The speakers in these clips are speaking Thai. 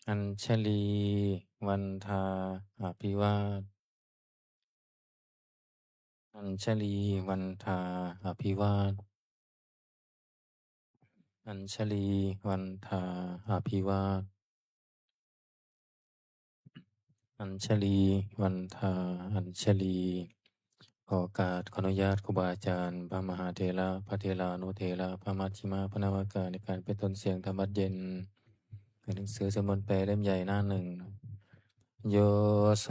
อัญชลีวันทาอภิวาทอัญชลีวันทาอภิวาทอัญชลีวันทาอภิวาทอัญชลีวันทาอัญชลีขอโอกาสขออนุญาตครูบาอาจารย์พระมหาเถระพระเถรานุเถระพระมัชฌิมาพระนวากาในการเป็นต้นเสียงธรรมวัดเย็นหนังสือสมุดแปลเล่มใหญ่หน้าหนึ่งโยโส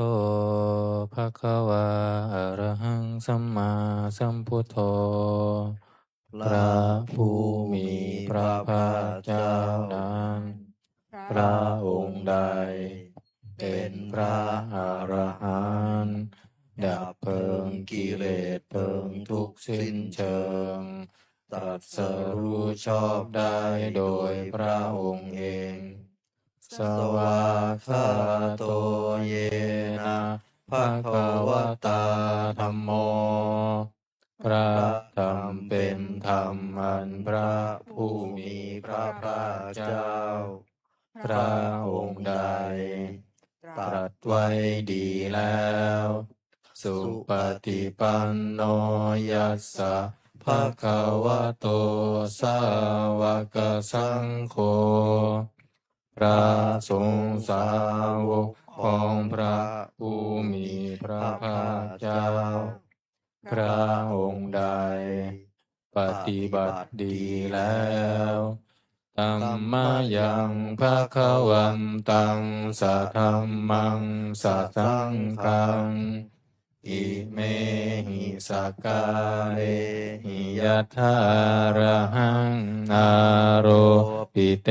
ภะคะวาอะระหังสัมมาสัมพุทโธพระผู้มีพระภาคเจ้านั้นพระองค์ใดเป็นพระอรหันต์ดับเพลิงกิเลสเพลิงทุกข์สิ้นเชิงตรัสรู้ชอบได้โดยพระองค์เองสวากขาโตเยนะภะคะวะตาธัมโมพระธรรมเป็นธรรมอันพระผู้มีพระภาคเจ้าพระองค์ใดตรัสไว้ดีแล้วสุปฏิปันโนยัสสะภะคะวะโตสาวกสังโฆพระสงฆ์สาวกของพระผู้มีพระภาคเจ้าพระองค์ใดปฏิบัติดีแล้วธัมมายังภะคะวันตังสัทธัมมังสัทธังฆังอิเมหิสกกาเลหิยัตถาระหังอาโรปิเต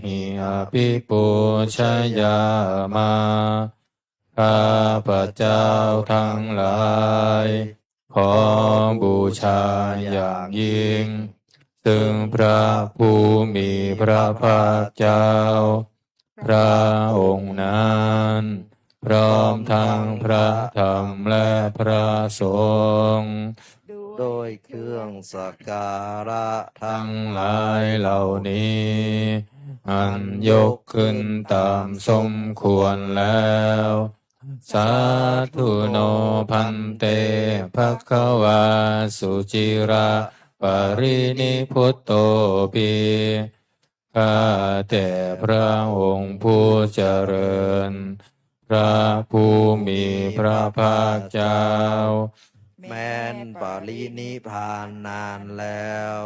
หิอภิปูชยามาข้าพระเจ้าทั้งหลายขอบูชาอย่างยิ่งซึ่งพระผู้มีพระภาคเจ้าพระองค์นั้นพร้อมทั้งพระธรรมและพระสงฆ์โดยเครื่องสักการะทั้งหลายเหล่านี้อันยกขึ้นตามสมควรแล้วสาธุโนพันเตภควาสุจิระปรินิพุตโตปิข้าแต่พระองค์ผู้เจริญพระผู้มีพระภาคเจ้าแม้นปรินิพพานนานแล้ว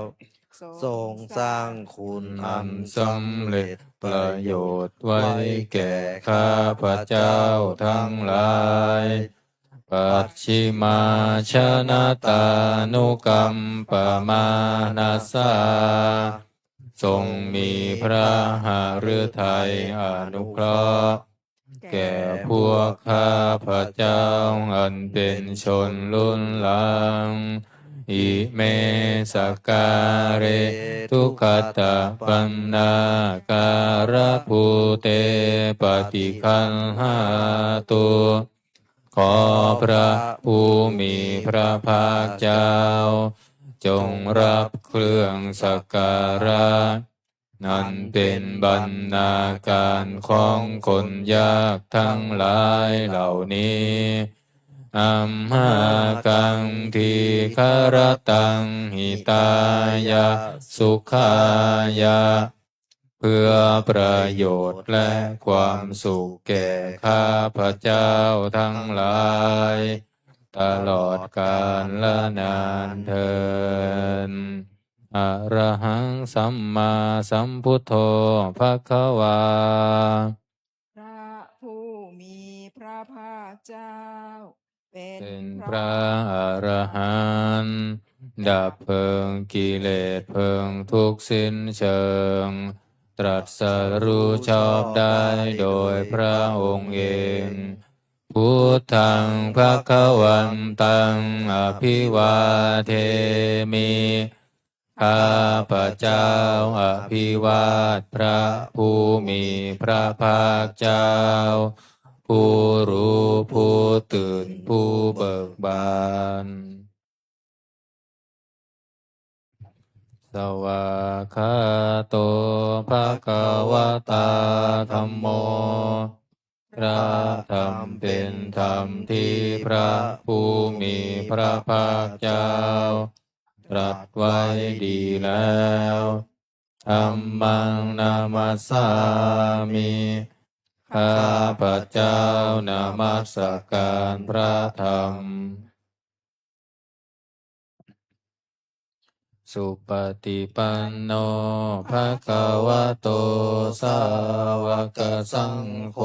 ทรงสร้างคุณอันสำเร็จประโยชน์ไว้แก่ข้าพระเจ้าทั้งหลายปัจฉิมาชนะตานุกรรมปมานาสาทรงมีพระหฤทัยอนุเคราะห์แก่พวกข้าพระเจ้าอันเป็นชนรุ่นหลังอิเมสกการะทุกขตาปันนาการะภูเตปฏิคันหาตุขอพระผู้มีพระภาคเจ้าจงรับเครื่องสักการะนั่นเป็นบรรณาการของคนยากทั้งหลายเหล่านี้อัมหากังทีคารตังหิตายะสุขายะเพื่อประโยชน์และความสุขแก่ข้าพระเจ้าทั้งหลายตลอดกาลและนานเทอญอะระหังสัมมาสัมพุทโธภควาพระผู้มีพระภาคเจ้าเป็นพระอรหันต์ดับเพลิงกิเลสเพลิงทุกข์สิ้นเชิงตรัสรู้ชอบได้โดยพระองค์เองพุทธังภวันตังอภิวาเทมิข้าพระเจ้าอภิวาทพระผู้มีพระภาคเจ้าผู้รู้ผู้ตื่นผู้เบิกบาน สวากขาโตภะคะวะตาธัมโมพระธรรมเป็นธรรมที่พระผู้มีพระภาคเจ้าตรัสไว้ดีแล้วธัมมังนามัสสามิข้าพระเจ้านามัสการพระธรรมสุปฏิปันโนภะคะวะโตสาวกสังโฆ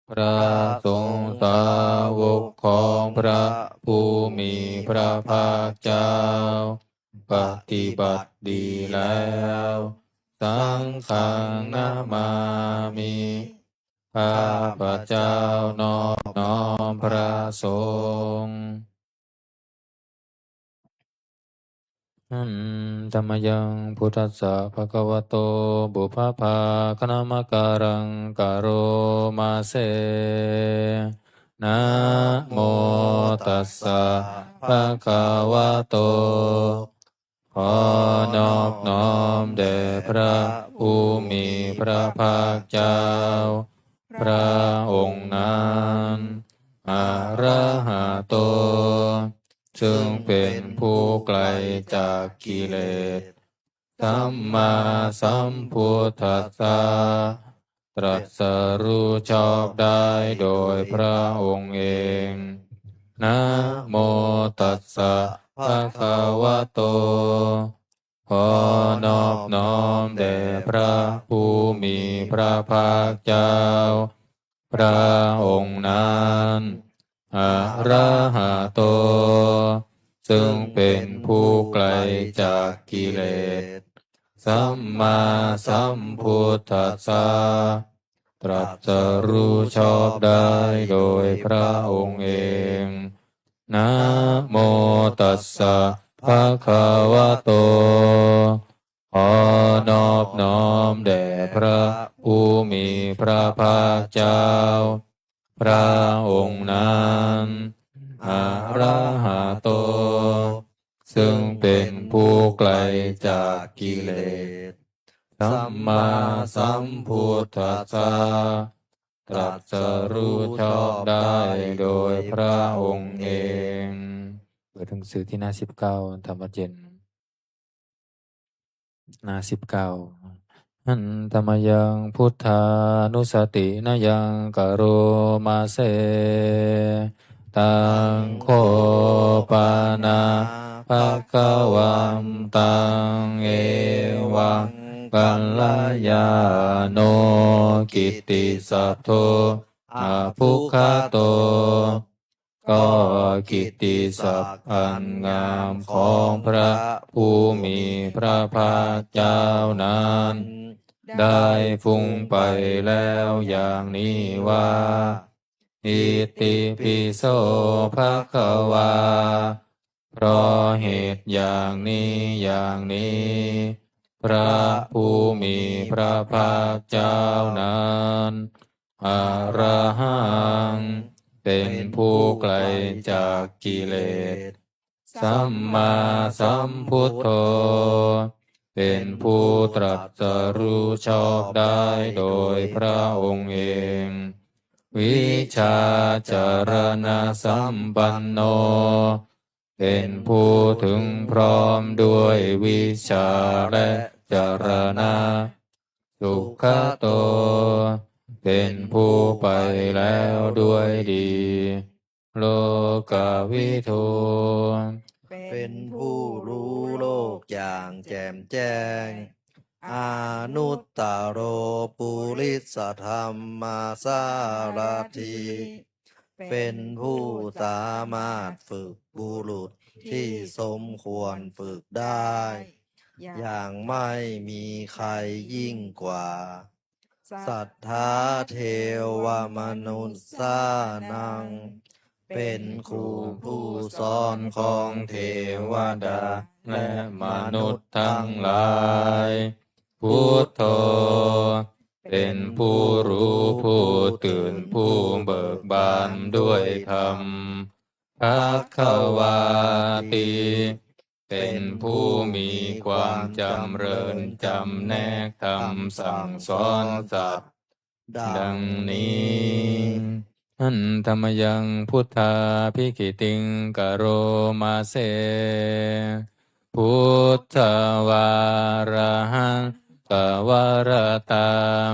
พระสงฆ์สาวกของพระผู้มีพระภาคเจ้าปฏิบัติดีแล้วสังฆังนามามิข้าพระเจ้านอบน้อมพระสงฆ์ธัมมยังพุทธัสสะภะคะวะโตบุพพาคณมการังกโรมาเสนะโมตัสสะภะคะวะโตขอนอบน้อมแด่พระผู้มีพระภาคเจ้าพระองค์นั้นอะระหะโตซึ่งเป็นผู้ไกลจากกิเลสสัมมาสัมพุทธัสสะตรัสรู้ชอบได้โดยพระองค์เองนะโมตัสสะภะคะวะโตขอนอบน้อมแด่พระผู้มีพระภาคเจ้าพระองค์นั้นอะระหะโตซึ่งเป็นผู้ไกลจากกิเลสสัมมาสัมพุทธัสสะตรัสรู้ชอบได้โดยพระองค์เองนะโมตัสสะภะคะวะโตขอนอบน้อมแด่พระผู้มีพระภาคเจ้าพระองค์นั้นอะระหะโตซึ่งเป็นผู้ไกลจากกิเลสสัมมาสัมพุทธัสสะตรัสรู้ชอบได้โดยพระองค์เองเปิดหนังสือที่หน้า19ธรรมเจนหน้า19หันธรรมยังพุทธานุสตินายังกโรมาเสตังโคปานาภะคะวันตังเอวังกัลลายาโนกิตติสัพโทอาภุคโตก็กิตติศัพท์อันงามของพระผู้มีพระภาคเจ้านั้นได้ฟุ้งไปแล้วอย่างนี้ว่าอิติปิโสภะคะวาเพราะเหตุอย่างนี้พระผู้มีพระภาคเจ้านั้นอรหังเป็นผู้ไกลจากกิเลสสัมมาสัมพุทโธเป็นผู้ตรัสรู้ชอบได้โดยพระองค์เองวิชาจารณะสัมปันโนเป็นผู้ถึงพร้อมด้วยวิชาและจารณะสุขโตเป็นผู้ไปแล้วด้วยดีโลกวิทูเป็นผู้รู้โลกอย่างแจ่มแจ้งอนุตตโรปุริสธรรมาสารถีเป็นผู้สามารถฝึกบุรุษที่สมควรฝึกได้อย่างไม่มีใครยิ่งกว่าสัทธาเทวมนุษย์สานังเป็นครูผู้สอนของเทวดาและมนุษย์ทั้งหลายพุทโธเป็นผู้รู้ผู้ตื่นผู้เบิกบานด้วยธรรมภควาติ เป็นผู้มีความจำเริญจำแนกธรรมสั่งสอนสัตว์ดังนี้อันธรรมยังพุทธาภิกิติงกโรมาเสพุทธวาระหังกวรตา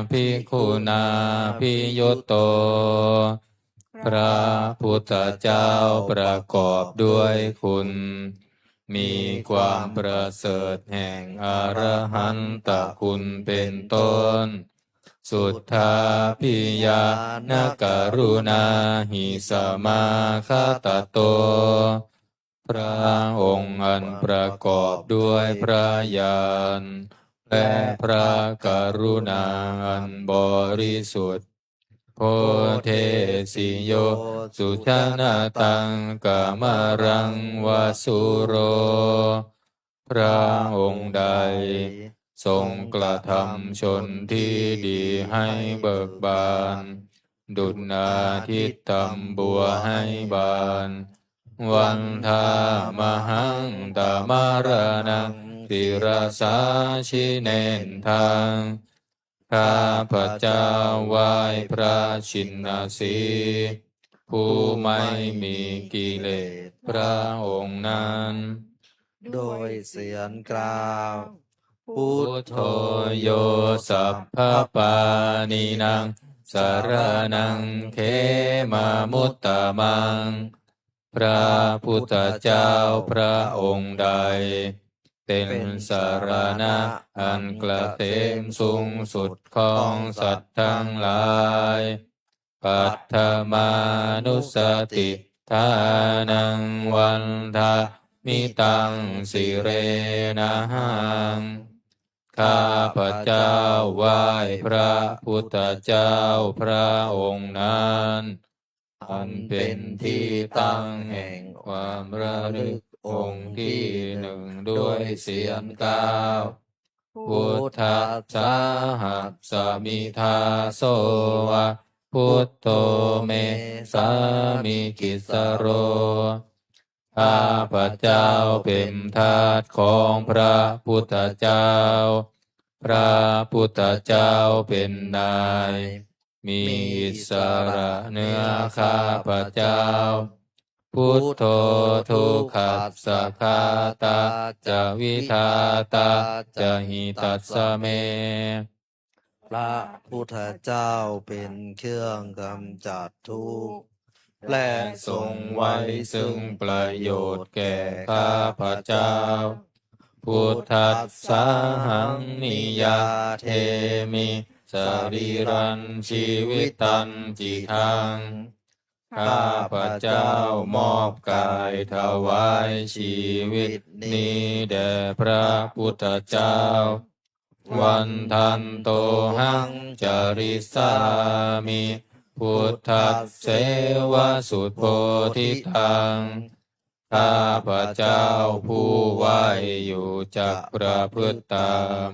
ภิกขุนาภิยุตโตพระพุทธเจ้าประกอบด้วยคุณมีความประเสริฐแห่งอรหันตคุณเป็นต้นสุทธาพิยานกรุณาหิสมาคตโตพระองค์อันประกอบด้วยพระญาณและพระกรุณาอันบริสุทธิ์โพเทสิโยสุชนะตังกามรังวสุโรพระองค์ใดทรงกระทำชนที่ดีให้เบิกบานดุจอาทิตย์ทำบัวให้บานวันทามหังตามารนังติรสาชิเนนทางข้าพระเจ้าไหว้พระชินสีห์ผู้ไม่มีกิเลสพระองค์นั้นโดยเสียงกล่าวพุทโธโยสัพพปานินังสารนังเขมามุตตะมังพระพุทธเจ้าพระองค์ใดเป็นสารณะอันเกษมสูงสุดของสัตว์ทั้งหลายปัตถมานุสติทานังวันทามิตังสิเรนะหังข้าพระเจ้าไหว้พระพุทธเจ้าพระองค์นั้นอันเป็นที่ตั้งแห่งความระลึกองค์ที่หนึ่งด้วยเสียงกล่าวพุทธัสสะหัสสมิทาโสวะพุทโธเมสามิกิสโรข้าพระเจ้าเป็นทาสของพระพุทธเจ้าพระพุทธเจ้าเป็นนายมีอิสระเหนือข้าพระเจ้าพุทโธทุกขัสสะคาตาจะวิทาตาจะหิตัสสะเมพระพุทธเจ้าเป็นเครื่องกำจัดทุกข์และทรงไว้ซึ่งประโยชน์แก่ข้าพระเจ้าพุทธัสสะหังนิยาเทมิสรีรันชีวิตันจิทังข้าพระเจ้ามอบกายถวายชีวิตนี้แด่พระพุทธเจ้าวันทันโตหังจริสามิพุทธัสเสวสุโพธิตังข้าพระเจ้าผู้ไหวอยู่จักประพฤติตาม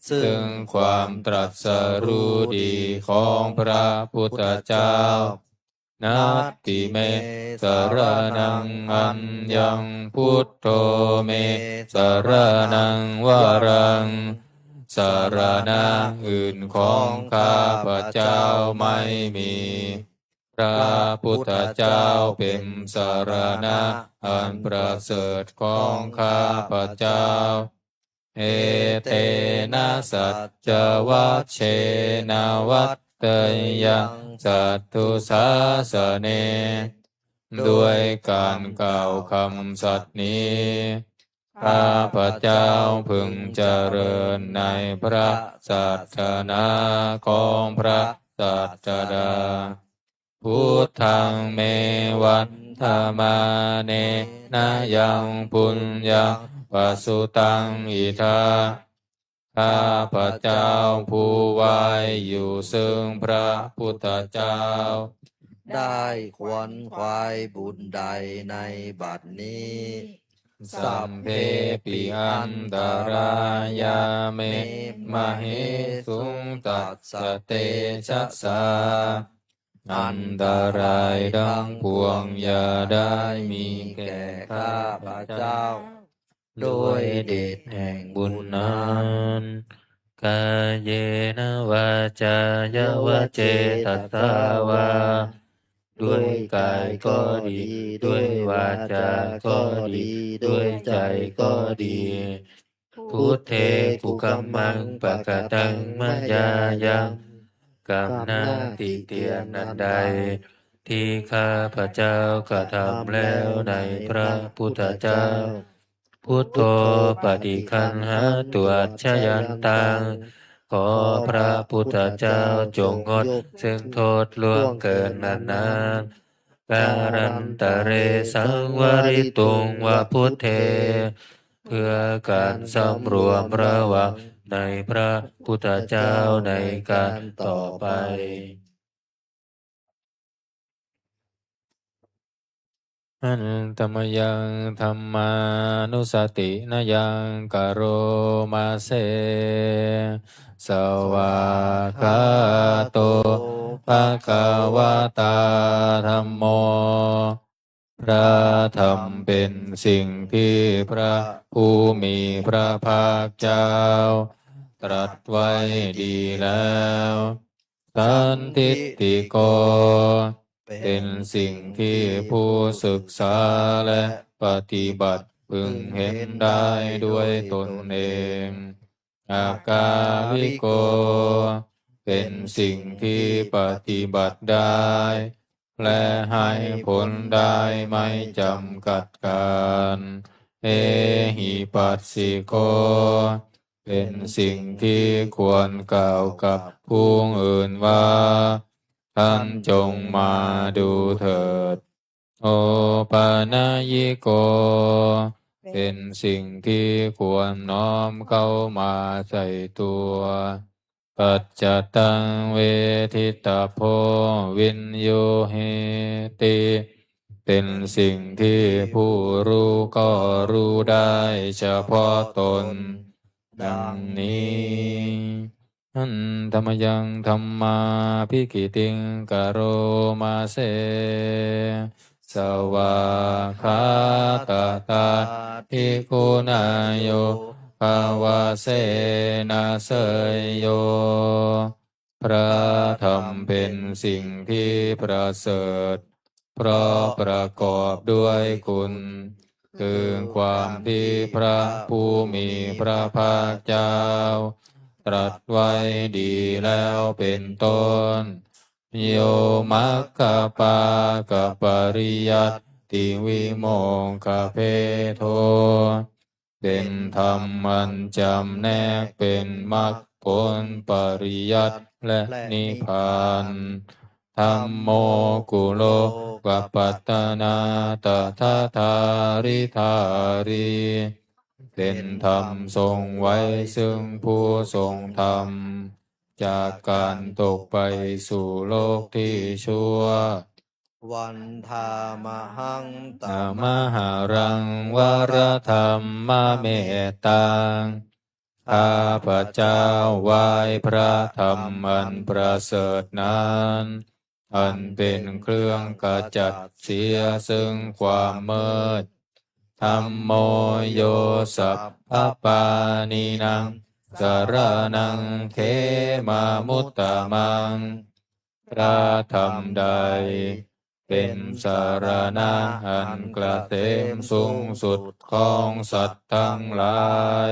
ซึ่งความตรัสรู้ดีของพระพุทธเจ้านัตติเมสรนังอัญญังพุทโธเมสรนังวรังสารณะอื่นของข้าพระเจ้าไม่มีพระพุทธเจ้าเป็นสารณะอันประเสริฐของข้าพระเจ้าเอเตนะสัจจวัชเชนะวัตเตยังสัตตุสาสเนด้วยการกล่าวคำสัตย์นี้ข้าพระเจ้าพึงเจริญในพระศาสนาของพระศาสดาพุทธังเมวัฏฐมาเนนะยังปุญญังวสุตังอิทาข้าพระเจ้าผู้ไหวอยู่ซึ่งพระพุทธเจ้าได้ขวนขวายบุญใดในบัดนี้สัมเพปิอันตรายาเมมเหสุงตัสสะเตชะสาอันตรายทั้งปวงอย่าได้มีแก่ข้าพระเจ้า ด้วยเดชแห่งบุญนั้นกายเยนะวาจายาวะเจตัสสาวาด้วยกายก็ดี ด้วยวาจาก็ดี ด้วยใจก็ดี พุทเทกุกัมมังปะกะตังมะยายังกรรมหน้าติเตียนนันใด ที่ข้าพระเจ้ากระทำแล้วในพระพุทธเจ้า พุทโธปฏิคันหาตัวชยันตัง ขอพระพุทธเจ้าจงงดซึ่งโทษล่วงเกินนานๆการันตะเรสังวริตุงวะพุทเท เพื่อการสำรวมระวังในพระพุทธเจ้าในการต่อไปอันตมยังธรรมานุสตินยังกโรมาเสสวาคาโตภะคะวะตาธัมโมพระธรรมเป็นสิ่งที่พระผู้มีพระภาคเจ้า ตรัสไว้ดีแล้วสันทิฏฐิโกเป็นสิ่งที่ผู้ศึกษาและปฏิบัติพึงเห็นได้ด้วยตนเองอากาลิโกเป็นสิ่งที่ปฏิบัติได้และให้ผลได้ไม่จำกัดการเอหิปัสสิโกเป็นสิ่งที่ควรกล่าวกับผู้อื่นว่าท่านจงมาดูเถิดโอปานายิโกเป็นสิ่งที่ควรน้อมเข้ามาใส่ตัวปัจจตังเวทิตาโพวินโยเหติเป็นสิ่งที่ผู้รู้ก็รู้ได้เฉพาะตนดังนี้อันธรรมยังธรรมาภิกิติงกโรมาเสสวาคาตาตาทิคุณายโยภาวะเสนาเสยโยพระธรรมเป็นสิ่งที่ประเสริฐเพราะประกอบด้วยคุณคือความที่พระผู้มีพระภาคเจ้าตรัสไว้ดีแล้วเป็นต้นโยมัคคปากปริยัตติวิโมงคเพโทเป็นธรรมันจำแนกเป็นมรรคผลปริยัติและนิพพานธัมโมกุโลกัปปัตตนาตถาธาริธารีเป็นธรรมทรงไว้ซึ่งผู้ทรงธรรมจากการตกไปสู่โลกที่ชั่ววันธามหังตาม หารังวรธรรมมาเมตตังข้าพระเจ้าไหว้พระธรรมอันประเสริฐนั้นอันเป็นเครื่องกจัดเสียซึ่งความมืดธัมโมโยสัพพปานินังสารนังเขมามุตตะมังพระธรรมใดเป็นสารณะอันเกษมสูงสุดของสัตว์ทั้งหลาย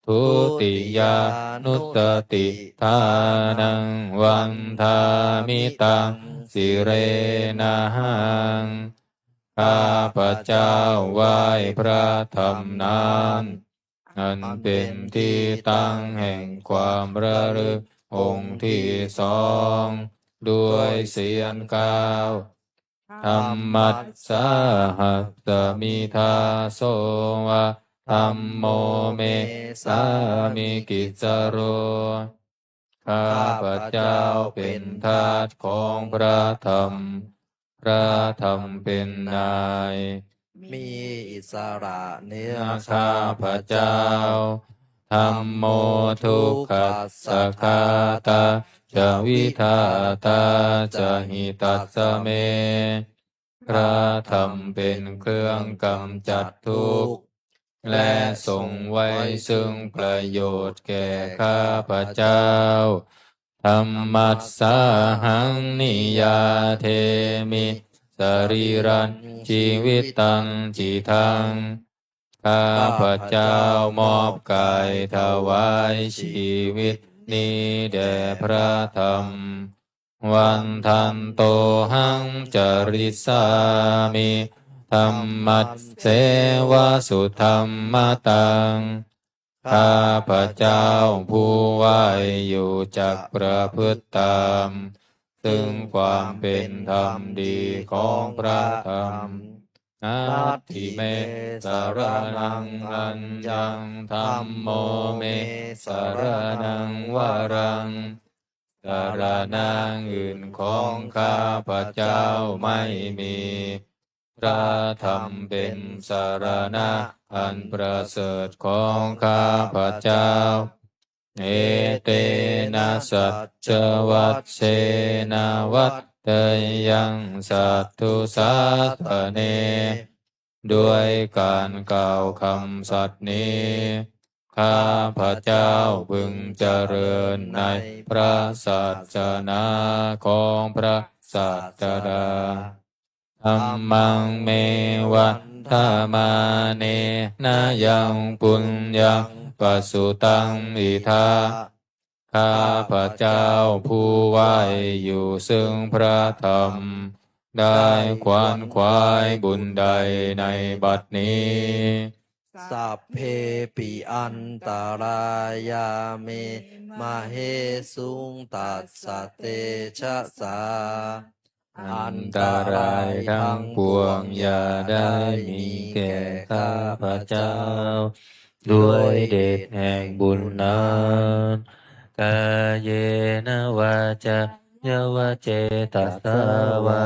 ทุติยานุตติทานังวันทามิตังสิเรนะหังข้าพระเจ้าไหว้พระธรรมนั้นอันเป็นที่ตั้งแห่งความระลึกองค์ที่สองด้วยเสียงกล่าวธรรมัสสาหัสสมิทาโสวะธัมโมเมสามิกิจจโรข้าพระเจ้าเป็นทาสของพระธรรมพระธรรมเป็นนายมีอิสระเนื้อข้าพระเจ้าธัมโมทุกขัสสะคาตาจะวิทาตาจะหิตัสสะเมพระธรรมเป็นเครื่องกำจัดทุกข์ และทรงไว้ซึ่งประโยชน์แก่ข้าพเจ้าธรรมัสสาหังนิยาเทมิสรีรันชีวิตตังจิตังข้าพเจ้ามอบกายถวายชีวิตนี้แด่พระธรรมวันทันโตหังจริสามิธรรมัสเสวะสุธรรมตังข้าพเจ้าผู้ไหวอยู่จักประพฤติตามซึ่งความเป็นธรรมดีของพระธรรมนัตถิเมสารนังอัญญังธัมโมเมสารนังวรังสารนังอื่นของข้าพเจ้าไม่มีพระธรรมเป็นสารณะอันประเสริฐของข้าพเจ้าเอเตนะสัจวัตเสนาวัตเตยังสัตตุสัพพเนด้วยการกล่าวคำสัตย์นี้ข้าพเจ้าพึงเจริญในพระศาสนาของพระศาสดาธัมมังเมวันธามาเนนะยังปุญญังปัสสุตังอิทาข้าพเจ้าผู้ไหวอยู่ซึ่งพระธรรมได้ขวนขวายบุญใดในบัดนี้สัพเพปิอันตรายามิมาเหสุงตัสสะเตชะสาอันตรายทั้งปวงอย่าได้มีแก่ข้าพเจ้าด้วยเดชแห่งบุญนั้นกายเยนะวาจายะเจตสาวา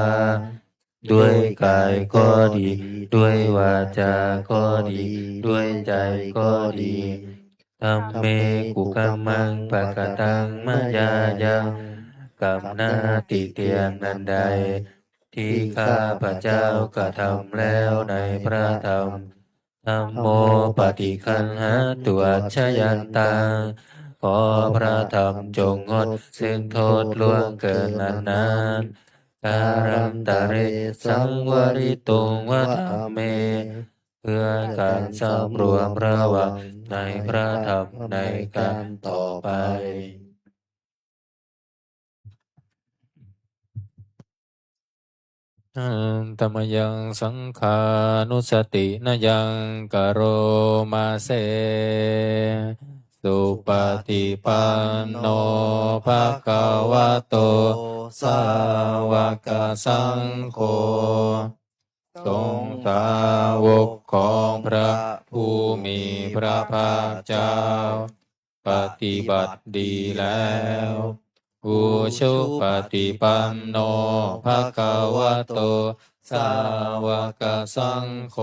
ด้วยกายก็ดีด้วยวาจาก็ดีด้วยใจก็ดีธัมเมกุกัมมังปะกตังมะยายังกับหน้าติเตียนนันใดที่ข้าพเจ้ากระทำแล้วในพระธรรมธัมโมปฏิคันหาตัวชยันตังขอพระธรรมจงงดซึ่งโทษล่วงเกินนั้นการันตะเรสังวริตุงวะธรรมเมเพื่อการสำรวมระวังในพระธรรมในการต่อไปธรรมยังสังขานุสตินยังกโรมาเสสุปฏิปันโนภะคะวะโตสาวกสังโฆสงฆ์สาวกของพระผู้มีพระภาคเจ้าปฏิบัติดีแล้วอุชุปฏิปันโนภะคะวะโตสาวกสังโฆ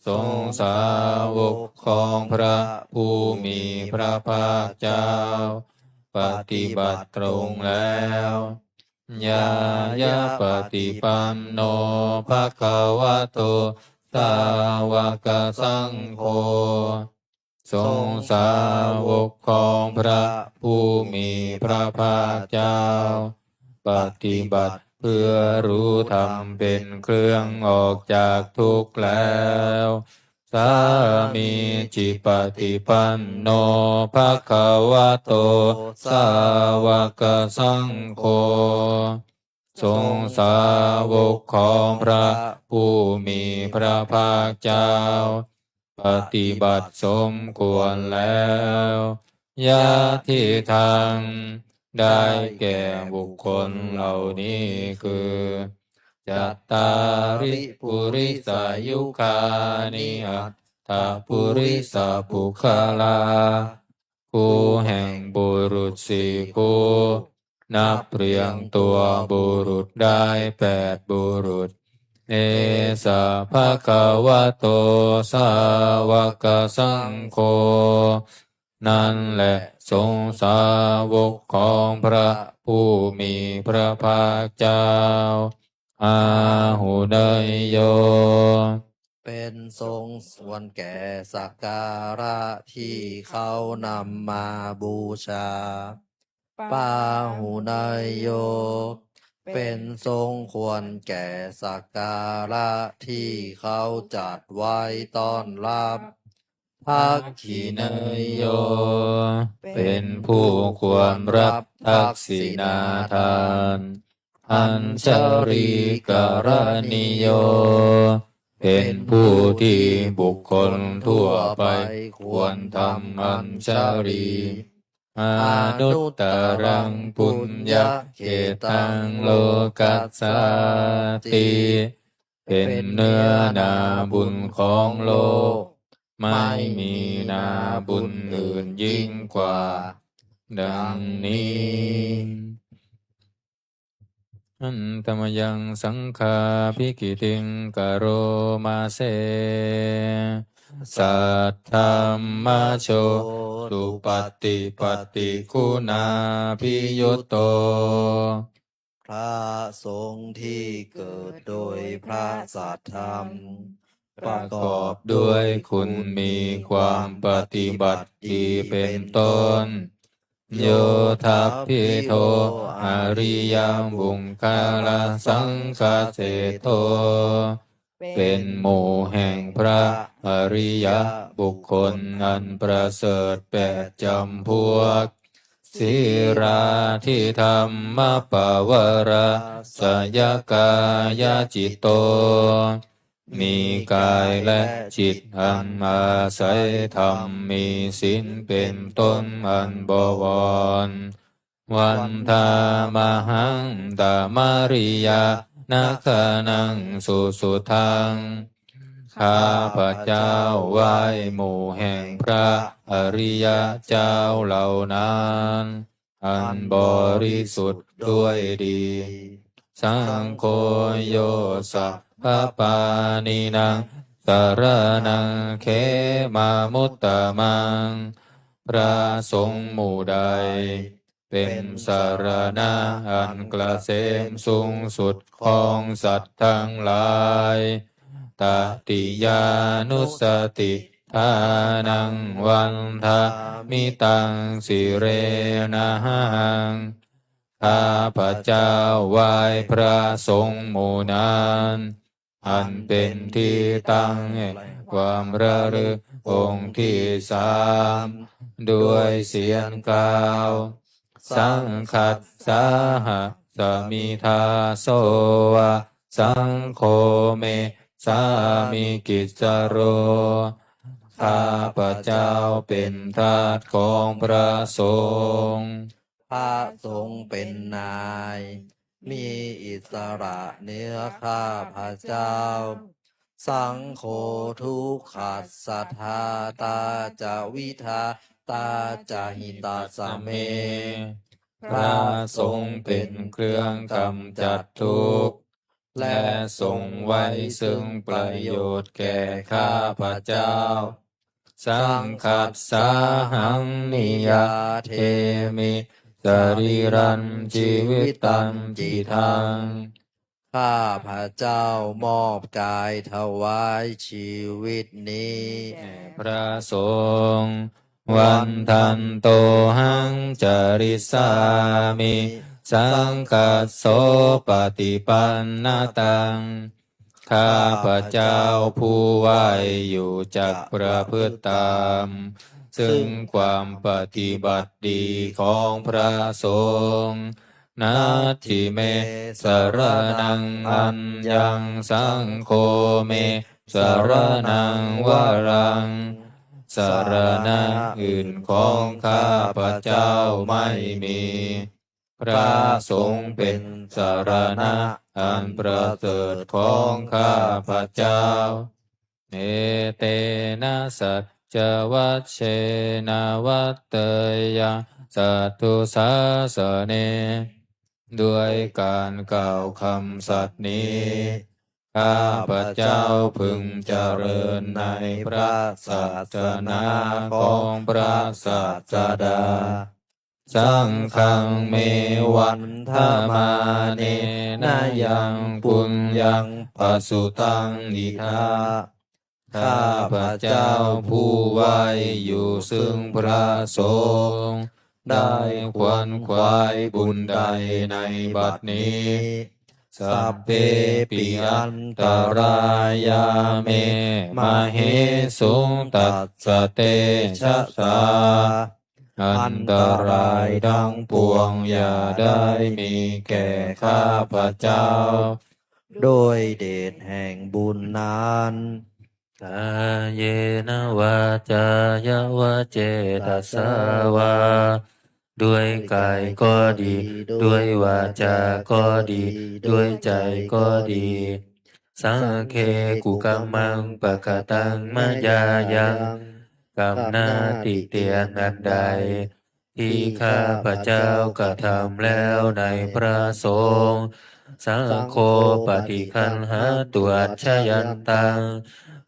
สงฆ์สาวกของพระผู้มีพระภาคเจ้าปฏิบัติตรงแล้วญายะปฏิปันโนภะคะวะโตสาวกสังโฆสงฆ์สาวกของพระผู้มีพระภาคเจ้าปฏิบัติเพื่อรู้ธรรมเป็นเครื่องออกจากทุกข์แล้วสามีจิปฏิปันโนภะคะวะโตสาวกสังโฆสงฆ์สาวกของพระผู้มีพระภาคเจ้าปฏิบัติสมควรแล้วยะทิทางได้แก่บุคคลเหล่านี้คือจัตตาริปุริสายุคานิอัตถปุริสปุคลาคู่แห่งบุรุษสี่คู่นับเรียงตัวบุรุษได้8บุรุษเอสะภะคะวะโตสาวกสังโฆนั่นแหละสงฆ์สาวกของพระผู้มีพระภาคเจ้าอาหุเนยโย เป็นทรงส่วนแก่สักการะที่เขานำมาบูชา ปาหุนายโย เป็นทรงควรแก่สักการะที่เขาจัดไว้ต้อนรับภักขินายโย เป็นผู้ควรรับทักษิณาทาน อัญชลีกรณิโย เป็นผู้ที่บุคคลทั่วไปควรทำอัญชลีอนุตตรังปุญญเขตังโลกัสสติ เป็นเนื้อนาบุญของโลก ไม่มีนาบุญอื่นยิ่งกว่า ดังนี้อันตมยังสังฆาภิกิติงกโรมาเส สัทธัมมาโชสุปฏิปฏิคุณาภิยุตโต พระสงฆ์ที่เกิดโดยพระสัทธรรม ประกอบด้วยคุณมีความปฏิบัติดีเป็นต้น โยทัพพิโทอริยบุงคาลสังฆเสโท เป็นหมู่แห่งพระอริยบุคคลอันประเสริฐแปดจำพวก สีราทิธรรมปวราสยกายจิตโต มีกายและจิตอันอาศัยธรรมมีศีลเป็นต้นอันบวร วันธามหังตามาริยานาคานังสุสุทัง ข้าพระเจ้าไหว้หมู่แห่งพระอริยเจ้าเหล่านั้นอันบริสุทธิ์ด้วยดี สังโฆโยสัพพปานินังสารนังเขมามุตตะมัง พระสงฆ์หมู่ใดเป็นสารณะอันเกษมสูงสุดของสัตว์ทั้งหลายตติยานุสติทานังวันทามิตังสิเรนะหัง ข้าพระเจ้าไหว้พระสงฆ์หมู่นั้นอันเป็นที่ตั้งแห่งความระลึกองค์ที่สามด้วยเสียงกล่าวสังคัสสาหะสมิทาโสวะสังโฆเมสามิกิจจโร ข้าพระเจ้าเป็นทาสของพระสงฆ์ พระสงฆ์เป็นนาย มีอิสระเหนื้อข้าพระเจ้า สังโฆทุกขัสสทาตาจะวิทาตาจะหิตาสเม พระสงฆ์เป็นเครื่องกำจัดทุกข์และทรงไว้ซึ่งประโยชน์แก่ข้าพระเจ้า สังคัสสาหังนิยาเทมิสรีรันชีวิตันจิทัง ข้าพระเจ้ามอบกายถวายชีวิตนี้ พระสงฆ์วันทันโตหังจริสามิ สังกัสโสปฏิปันนาตัง ข้าพระเจ้าผู้ไหวอยู่จักประพฤติตามซึ่งความปฏิบัติดีของพระสงฆ์นาทิเมสรนังอัญญังสังโฆเมสรนังวรัง สารณะอื่นของข้าพระเจ้าไม่มี พระสงฆ์เป็นสารณะอันประเสริฐของข้าพระเจ้าเอเตนะสัจจวัชเชนะวัตเตยะสัตตุสาสเน ด้วยการกล่าวคำสัตย์นี้ ข้าพระเจ้าพึงเจริญในพระศาสนาของพระศาสดา สังฆังเมวันธมาเนนะยังปุญญังปสุตังอิทา ข้าพระเจ้าผู้ไว้อยู่ซึ่งพระสงฆ์ได้ขวนขวายบุญใดในบัดนี้สัพเพปิอันตรายาเมมาเหสุงตัสสะเตชะสาอันตรายทั้งปวงอย่าได้มีแก่ข้าพระเจ้าโดยเดชแห่งบุญนั้น กายเยนะวาจายาวะเจตสาวาด้วยกายก็ดี ด้วยวาจาก็ดี ด้วยใจก็ดี สังเคกุกัมมังปะกะตังมายายังกรรมหน้าติเตียนอันใดที่ข้าพระเจ้ากระทำแล้วในพระสงฆ์สังโฆปฏิคันหาตัวชยันตัง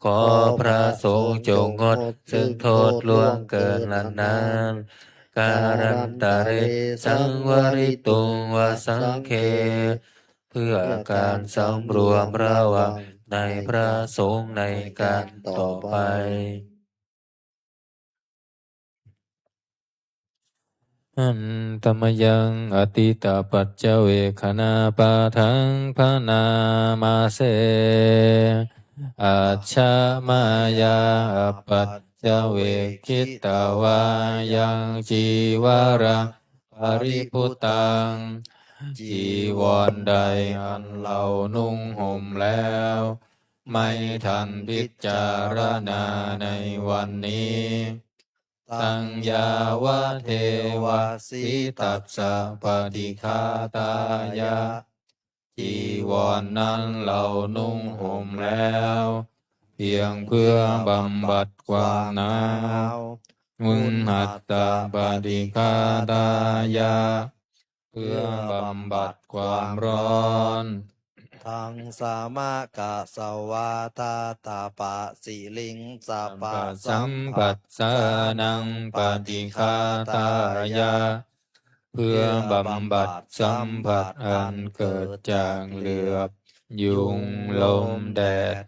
ขอพระสงฆ์จงงดซึ่งโทษล่วงเกินละนานการันตะเรสังวริตุงวสังเคเพื่อการสำรวมระวังในพระสงฆ์ในการต่อไปอันตมยังอติตาปัจเจเวคณาปาทังพนามาเสอาชามายาปัจเจเวคิตาวายังจีวรังปริพุตังจีวรใดอันเรานุ่งห่มแล้วไม่ทันพิจารณาในวันนี้ตังยาวะเทวะสิตัสสะปฏิฆาตายะจีวรนั้นเรานุ่งห่มแล้วเพียงเพื่อบำบัดความหนาวมุนหัตตาปฏิฆาตายะเพื่อบำบัดความร้อนทังสามะกะสวาตาตาปะสิลิงสัปปะสัมปัสสานังปฏิฆาตายะเพื่อบำบัดสัมผัสอันเกิดจากเหลือบยุงลมแดด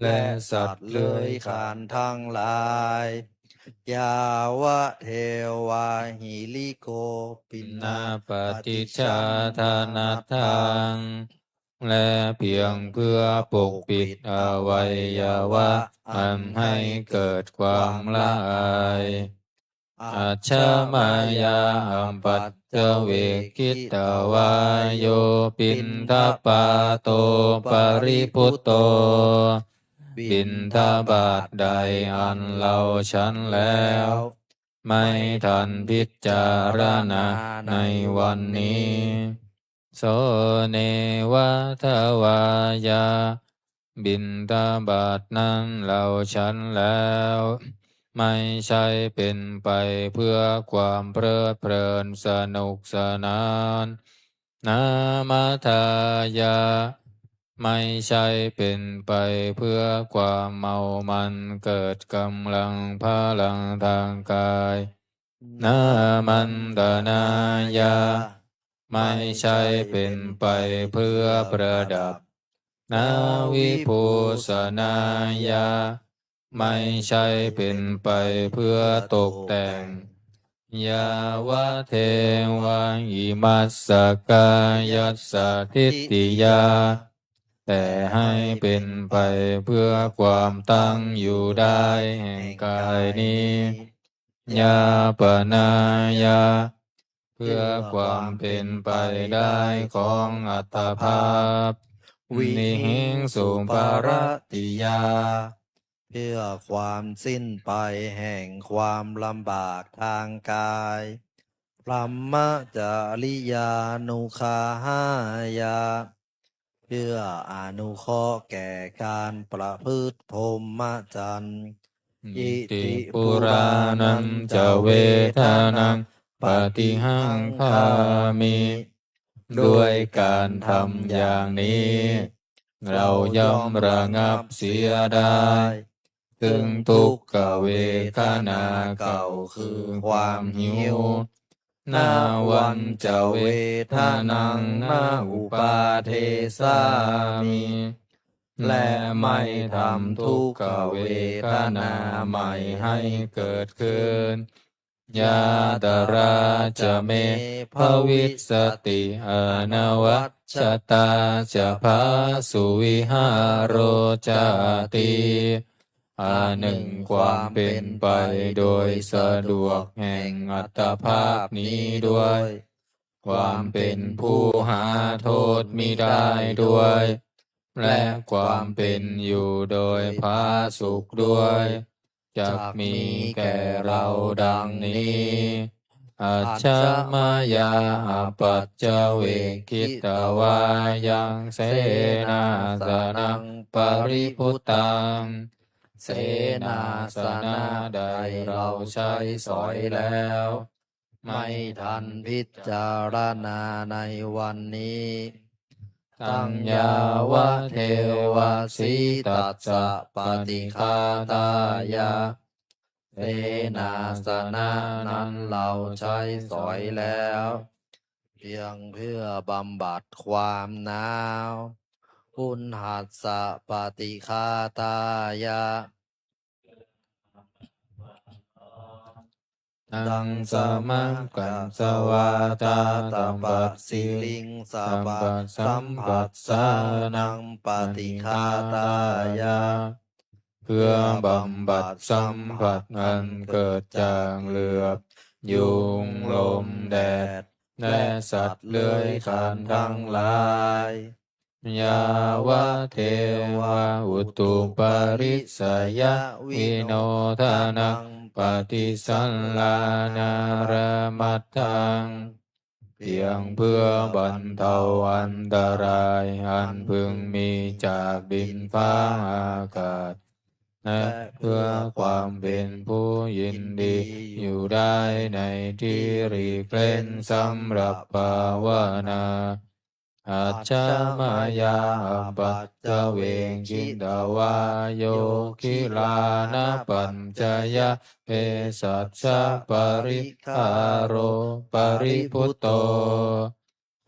และสัตว์เลื้อยคลานทั้งหลายยาวะเทวาหิลิโกปินาปฏิชาธานาทังและเพียงเพื่อปกปิดอวัยวะอันให้เกิดความละอายอาชามายาอัมปัจเจเวกิตวายโยปินทปาโตปริพุตโตบิณฑบาตใดอันเราฉันแล้วไม่ทันพิจารณาในวันนี้โสเนวะทวายาบิณฑบาตนั้นเราฉันแล้วไม่ใช่เป็นไปเพื่อความเพลิดเพลินสนุกสนานนามาทายาไม่ใช่เป็นไปเพื่อความเมามันเกิดกำลังพลังทางกายนามันตนายาไม่ใช่เป็นไปเพื่อประดับนาวิภูสนายาไม่ใช่เป็นไปเพื่อตกแต่งยาวะเทวังอิมัสสกายัสสะทิฏฐิยาแต่ให้เป็นไปเพื่อความตั้งอยู่ได้แห่งกายนี้ยาปนายาเพื่อความเป็นไปได้ของอัตภาพวิหิงสุปารติยาเพื่อความสิ้นไปแห่งความลำบากทางกายพรหมจริยานุคาหายาเพื่ออนุเคราะห์แก่การประพฤติพรหมจรรย์อิติปุรานันจะเวทานังปฏิหังคามิด้วยการทำอย่างนี้เราย่อมระงับเสียได้ถึงทุกขเวทนาเก่าคือความหิวนาวันจะเวทานังนาอุปาเทสามิ และไม่ทำทุกขเวทนาใหม่ให้เกิดขึ้นยาตราจะเมภวิสติอนวัชชตาจะภาสุวิหารโรจาติอันหนึ่งความเป็นไปโดยสะดวกแห่งอัตภาพนี้ด้วยความเป็นผู้หาโทษมิได้ด้วยและความเป็นอยู่โดยพาสุขด้วยจักมีแก่เราดังนี้อัจฉมายาปัจจเวคิตวายังเสนาสนังปริพุตังเสนาสนะใดเราใช้สอยแล้วไม่ทันพิจารณาในวันนี้ตัญญาวะเทวะสีตัสสะปฏิฆาตายะเสนาสนะนั้นเราใช้สอยแล้วเพียงเพื่อบำบัดความหนาวอุณหัสสะปฏิฆาตายะตังสมังกันสวาตาตัมปัสสิลิงสัพพะสัมปัสสานังปฏิฆาตายะเพื่อบำบัดสัมผัสอันเกิดจากเหลือบยุงลมแดดและสัตว์เลื้อยคลานทั้งหลายยาวะเทวะอุตุปาริสยวิโนทานังปฏิสัลลานารมัตถังเพียงเพื่อบรรเทาอันตรายอันพึงมีจากดินฟ้าอากาศและเพื่อความเป็นผู้ยินดีอยู่ได้ในที่หลีกเล่นสำหรับภาวนาอัจฉมายาปัจจเวกิตวาโยคิลานะปัญจยะเภสัชชะปริคาโรปริพุตโต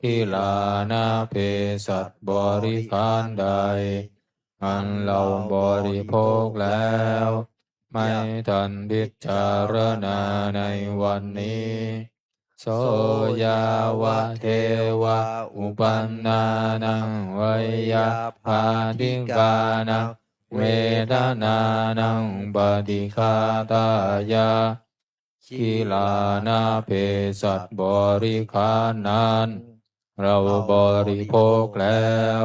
คิลานะเภสัชบริคารใดอันเราบริโภคแล้วไม่ทันพิจารณาในวันนี้โสยาวะเทวะอุปันนานังวยยาภาติกานังเวทนานังปฏิฆาตายะคิลานาเภสัชบริคารนั้นเราบริโภคแล้ว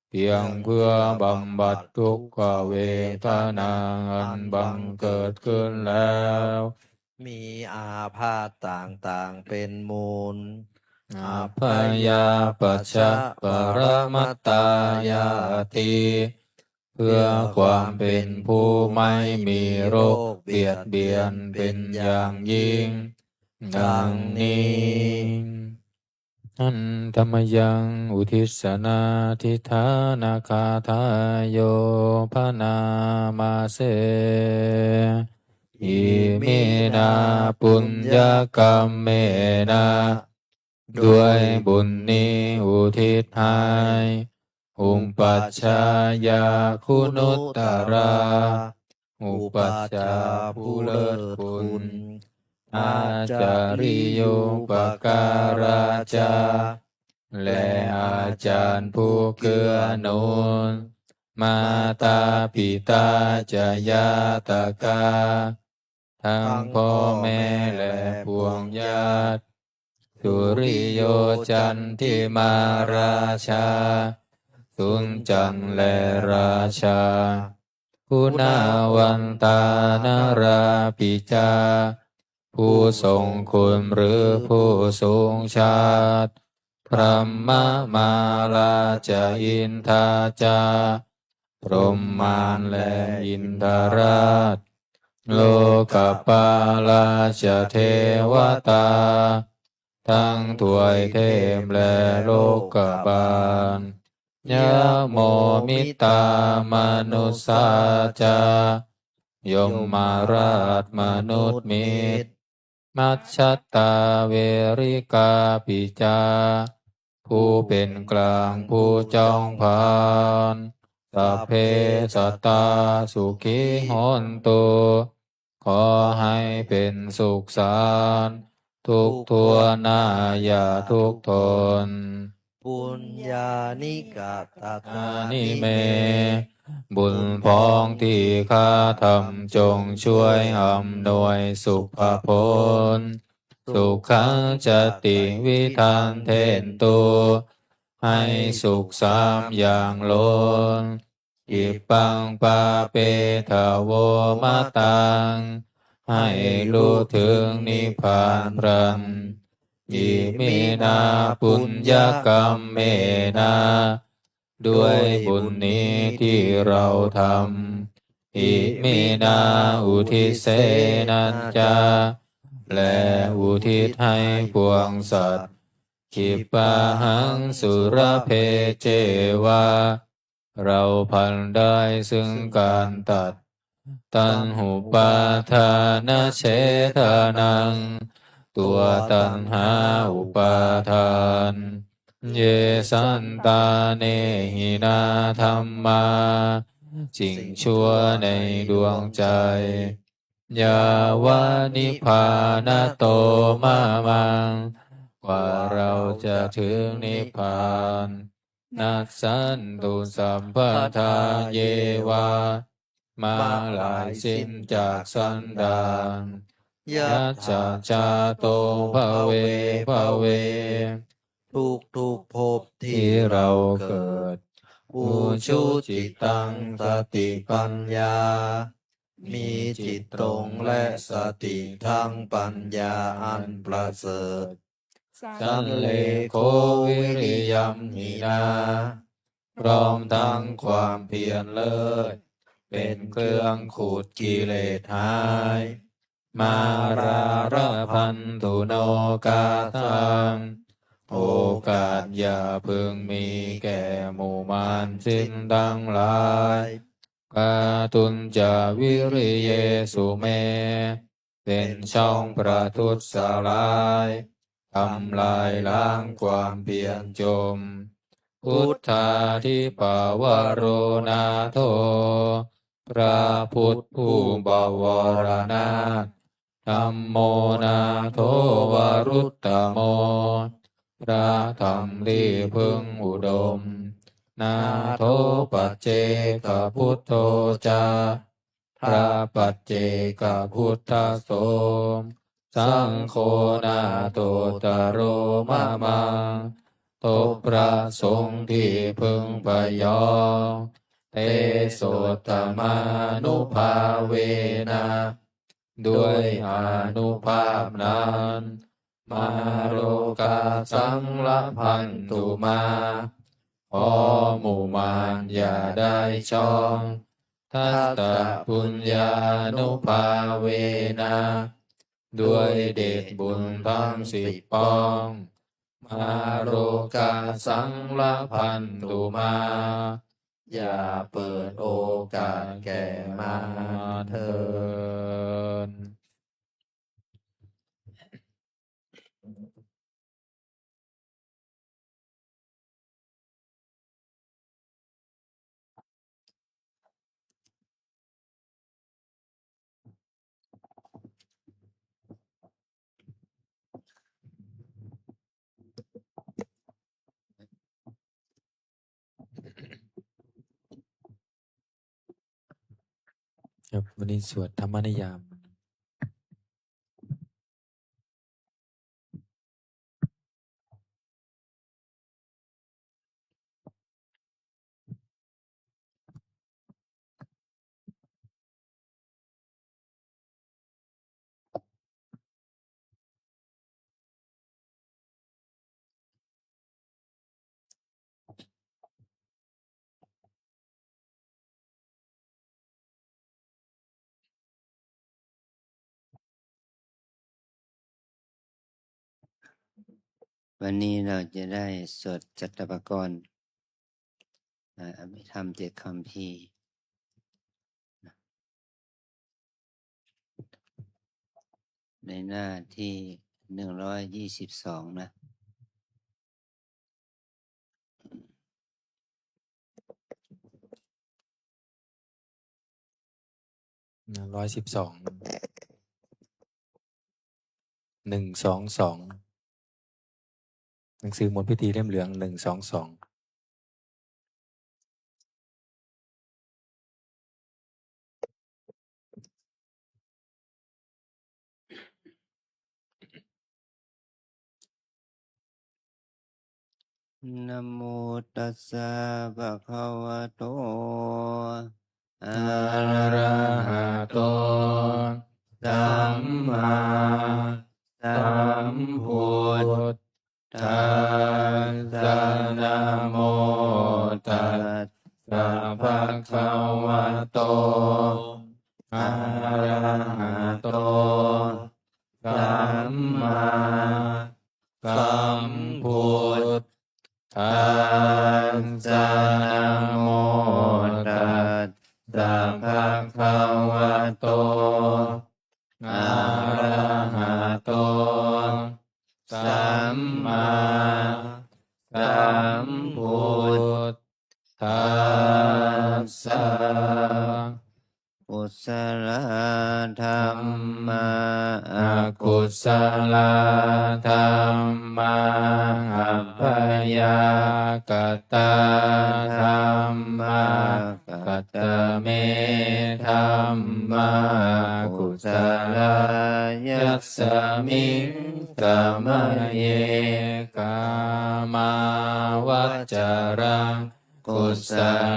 เพียงเพื่อบำบัดทุกขเวทนาอันบังเกิดขึ้นแล้วมีอาพาธต่างๆเป็นมูลอาพยาปัชชะปรมัตตายาติเพื่อความเป็นผู้ไม่มีโรคเบียดเบียนเป็นอย่างยิ่งดังนี้อันธรรมยังอุทิศนาทิธานาคาทายโยพนามาเสอิมินาปุญญกรรมเมนะด้วยบุญนี้อุทิศให้อุปัชฌายาคุณุตตราอุปัชฌาย์ผู้เลิศคุณอาจาริโยปการาจาและอาจารย์ผู้เกื้อหนุนมาตาปิตาจายาตกาทั้งพ่อแม่และพวงญาติสุริโยจันทิมาราชาสุนจันและราชาคุณาวันตานาราปิจาผู้ทรงคุณหรือผู้ทรงชาติพระมมาลาจาอินทาจาพรหมานและอินทราชโลกปาลาชเทวตาทั้งถวยเทพและโลกบาลยะโมมิตามนุสสาจายมมาราชมนุษย์มิตรมัชฌตตาเวริกาปิจาผู้เป็นกลางผู้จองผาน สัพเพสัตตาสุขีโหนตุขอให้เป็นสุขสันต์ทุกทั่วหน้าอย่าทุกข์ทน ปุญญานิกาตา อา ตา นิ นิ เม เม บุญพ้องที่ข้าทำจงช่วยอำนวยสุขผลสุขังจติวิทันเทนตุให้สุขสามอย่างล้นอิปังปาเปทะโวมะตังให้รู้ถึงนิพพานพรันอิมินาปุญญกรรมเมนาด้วยบุญนี้ที่เราทำอิมินาอุทิเสนันจาและอุทิศให้ปวงสัตว์ขิปะหังสุรเพเจวาเราพันได้ซึ่งการตัดตัณหุปาทานเฉทานังตัวตัณหาอุปาทานเยสันตาเนหินาธรรมาสิ่งชั่วในดวงใจยาวานิพพานโตมามังกว่าเราจะถึงนิพพานนัสสันตุสัมปทาเยวามาลายสิ้นจากสันดานยัจจาจาโตภเวภเว ทุกภพที่ ที่ เรา เรา เกิ เกิ ด ด อุชุจิตตังสติปัญญา มีจิตตรงและสติทั้งปัญญาอันประเสริฐ สันเลโควิริยัมหินาพร้อมทั้งความเพียรเลิศเป็นเครื่องขูดกิเลสหาย มาราระพันตุโนกาทังโอกาสอย่าพึงมีแก่หมู่มารสิ้นดังหลายกาตุนจาวิริเยสุเม เป็นช่องประทุษร้ายทำลายล้างความเพียรจม พุทธาทิปาวโรนาโทพระพุทธผู้บวรนาถธัมโมนาโทวรุตตโมพระธรรมที่พึงอุดม นาโทปัจเจกพุทโธจาพระปัจเจกพุทธโสมสังโฆนาโตตโรมะมังโตพระสงฆ์ที่พึงพยองเตโสตมานุภาเวนะด้วยอานุภาพนั้นมาโลกาสังละพันตุมาขอหมู่มารอย่าได้ช่องทัสตะปุญญานุภาเวนะด้วยเดชบุญทั้ง10ปองมาโลกาสังละพันตุมาอย่าเปิดโอกาสแก่มาเถิด ครับวันนี้สวดธรรมนิยามวันนี้เราจะได้สวดจัตตปกรณ์อภิธรรม7คำพีร์ในหน้าที่122นะ 112 122หนังสือหมดพิธีเล่มเหลือง122นะโมตัสสะภะคะวะโตอะ อะ ระ ระ หะ หะ โต โต สัมมาสัมพุทธัสสะนะโมตัสสะภะคะวะโต อะระหะโต สัมมาสัมพุทธัสสะนะโมตัสสะภะคะวะโต อะระหะโต สัมมาสัมพุทธัสสะกุศลธรรมะอกุศลธรรมะอัปปยากตาธรรมะกัตตเมธรรมะกุศลยัสสมิงกามเยกามาวจารังกุศ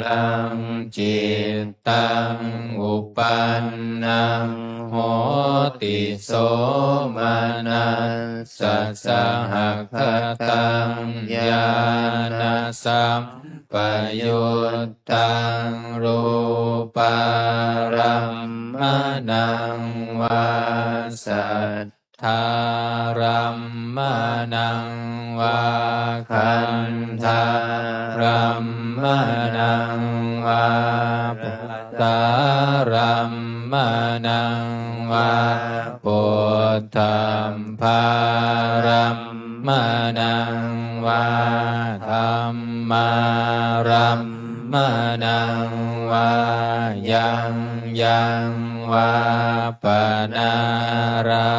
ลังจิตตังอุปันนังโหติโสมนัสสะสหคตังญาณสัมปยุตตังรูปารัมมนังวาสัทธารัมมนังวาคันธารัมมนังวาปัสสารัมมนังวาปุถธัมภารัมมนังวาธัมมารัมมนังวายังวาปนารา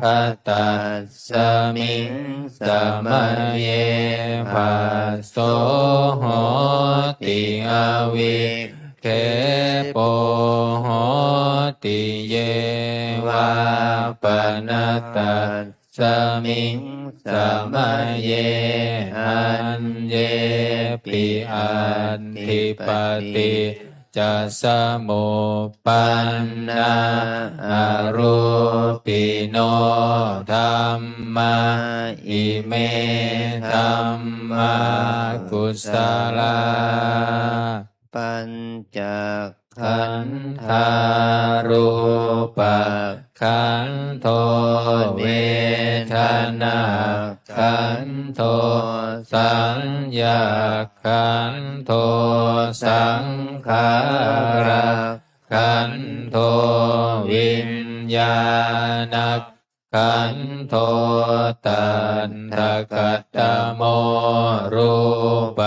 ภัตตัสสมิงสมัยเยภัสโสโหติอวิเคโปโหติเยวาปนัตตัสสมิงสมัยเยอันเยปิอันทิปติจะสมุปปันนาอรูปิโนธัมมาอิเมธัมมากุศลาปัญจขันธารูปขันโธเวทนาขันโธสัญญาขันโธสังขารขันโธวิญญาณขันโธตัณฑกัตตโมรูป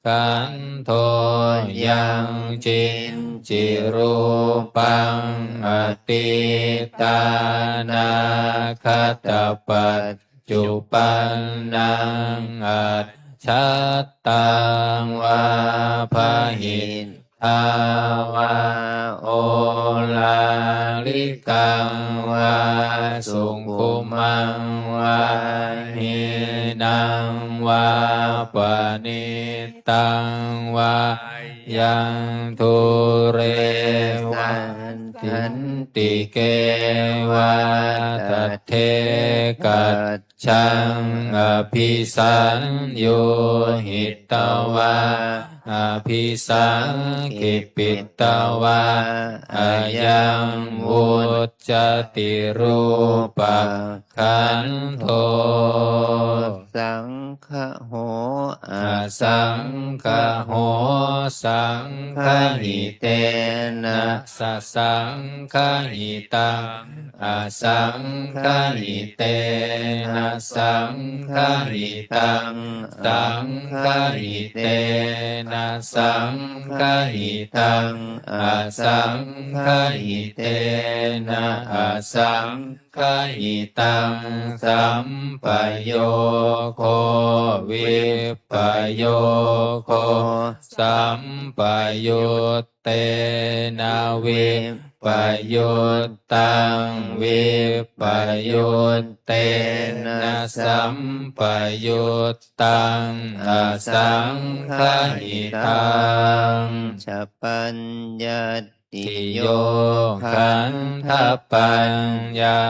ขันโธยังจินจิรูปังอติตานาคตปัจจุปันนังอัจฉตังวาภหินทาวาโอลาลิกังวาสุขุมังวาหินังวาปนิตังวายังทุเรวันตินติเกวาตเทกัจฉังอภิสัญโยหิตวาอภิสังคิปิตวาอายังวุจติรูปขันโธสังฆโหอาสังฆโหสังฆหิเตนะสะสังฆหิตังอาสังฆหิเตนะ สังฆหิตังสังฆหิเตนะสังฆหิตังอาสังฆหิเตนะอาสังฆหิตังสัมปโยโควิปโยโคสัมปยุตเตนะวิปยุตตังวิปยุตเตนะสัมปยุตตังอาสังฆหิตังฉัพพัญญติโยขันธปัญญา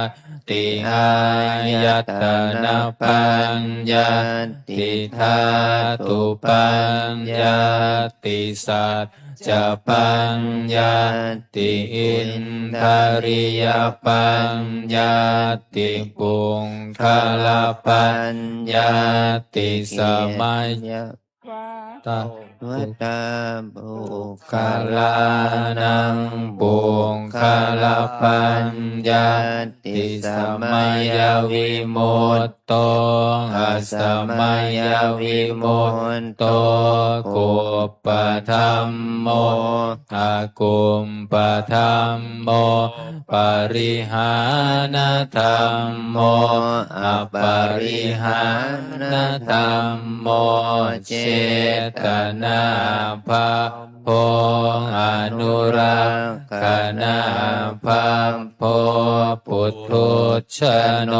ติอายตนะปัญญาติธาตุปัญญาติสัจจะปัญญาติอินทริยปัญญาติปุงคลปัญญาติสมัย วา ตาวัตตาบุคลานังปุงคลปัญญาติสมัยวิมุตโตอะสมัยวิมุตโตกุปปธัมโมอากุมปธัมโมปริหานธรรมโมอปริหานธรรมโมเจตนาภาโพอนุรักขณาภาโพปุถุชโน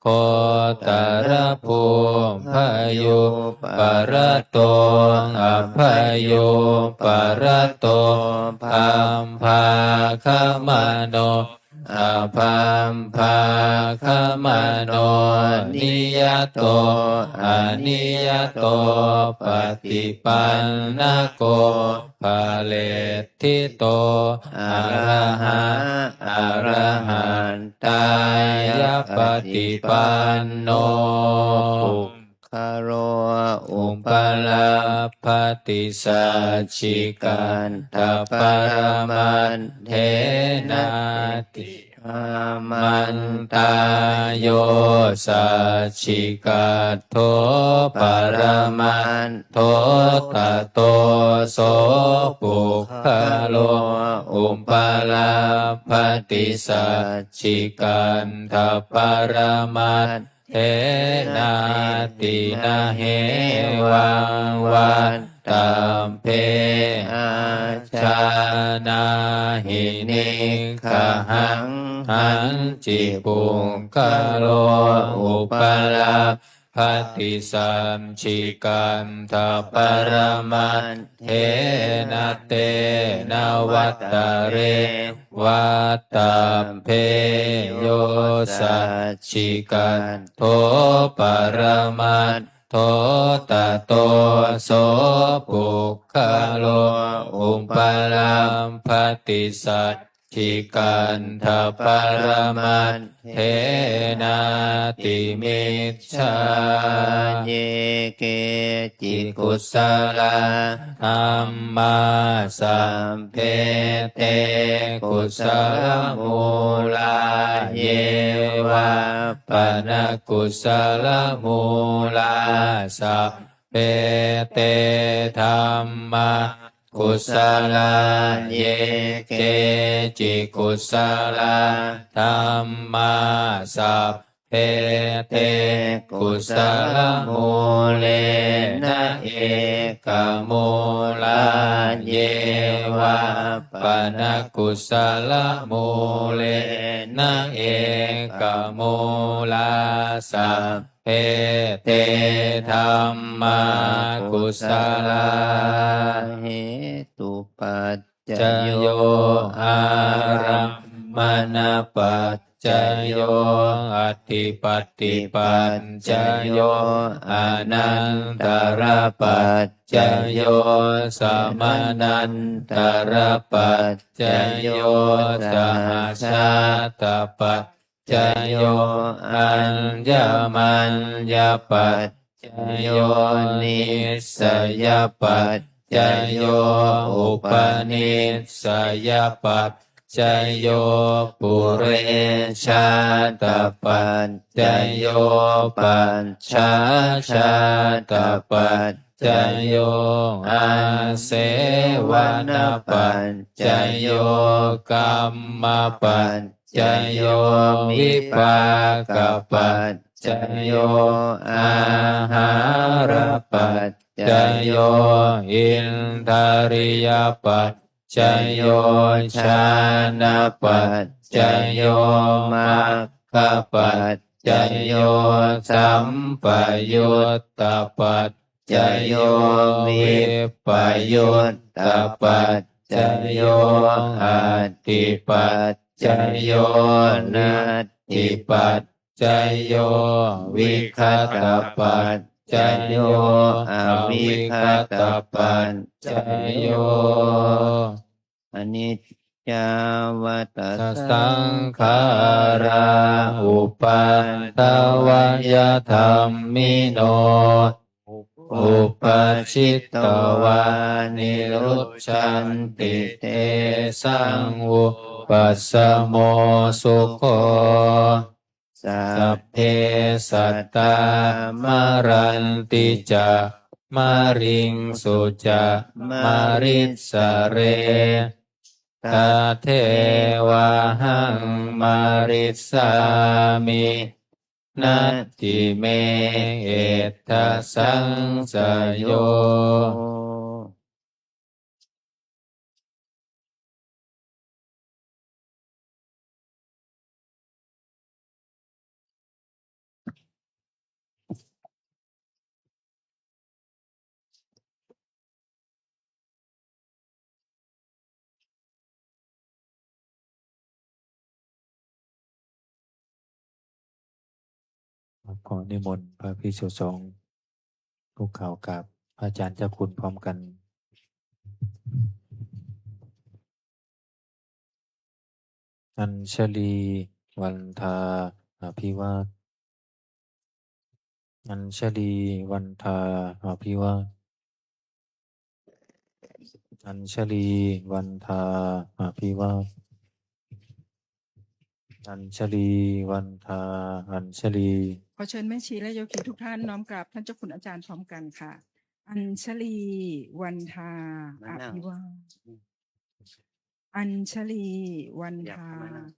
โคตรภูมิพยุปรโตอภยุปรโตพัมภาคมโนอภัมภาคมโนนิยโตอนิยโตปฏิปันนโกภาเลทิโตอะระหะอะระหันตายปฏิปันโนคารอุปลาภติสัจฉิกันตปรมันเทนาติมันตายโยสัจฉิกัตโธปรมันโทตโตโสปุคโลอุปลาภติสัจฉิกันตปรมันเทนาตินะเหวังวันตัมเพอาชานาหินิขหังหันจิปุงคโลอุปลาภติสัมชิกันทปรมันเทนะเตนะวัตตะเรวัตตัมเพโยสัจฉิกันโทปรมันโทตโตโสปุคโลอุปลัมภติสัจฉิกันทปรมันเทนาติมิจฉาเยเกจิกุสลาธัมมาสัมเพเตกุสลมูลาเยวะปนกุสลมูลาสัพเพเตธัมมากุศลาเยเกจิกุศลาธัมมาสัพเพเตกุศลมูเลนะเอกมูลาเยวะปนกุศลมูเลนะเอกมูลาสัพเพเตธัมมากุศลาเหตุปัจจโยอารัมมณปัจจโยอธิปัตติปัจจโยอนันตรปัจจโยสมานันตรปัจจโยสหชาตปัจจโยอัญญมัญญปัจจโยนิสยปัจจโยอุปนิสยปัจจ จโยปุเรชาตปัจจโยปัญชาชาตปัจจโยอาเสวนปัจจโยกัมมปัจจโยวิปากปัจจโยอาหารปัจจโยอินทริยปัจจโยชานะปัจจโยมัคคปัจจโยสัมปยุตตปัจจโยวิปยุตตปัจจโยอัตติปัจจโยนัตติปัจจโยวิคัตตปัจจโยอวิคัตตปัจจโยอนิจจาวัตสังขาราอุปันตวยธรรมิโนอุปชิตตวานิรุชชันติเตสังอุปัสสโมสุโขสัพเพสัตตามรันติจะมาริงสุจะมาริสเรตาเทวะหังมาริสามินัตติเมเอตสังสโยขอนิมนต์พระภิกษุสงฆ์ทุกข่าวกับพระอาจารย์เจ้าคุณพร้อมกัน อัญชลีวันทาอภิวาทอัญชลีวันทาอภิวาทอัญชลีวันทาอภิวาทอัญชลีวันทาอัญชลี ขอเชิญแม่ชีและโยคีทุกท่านน้อมกราบท่านเจ้าคุณอาจารย์พร้อมกันค่ะ อัญชลีวันทาอภิวาทอัญชลีวันทา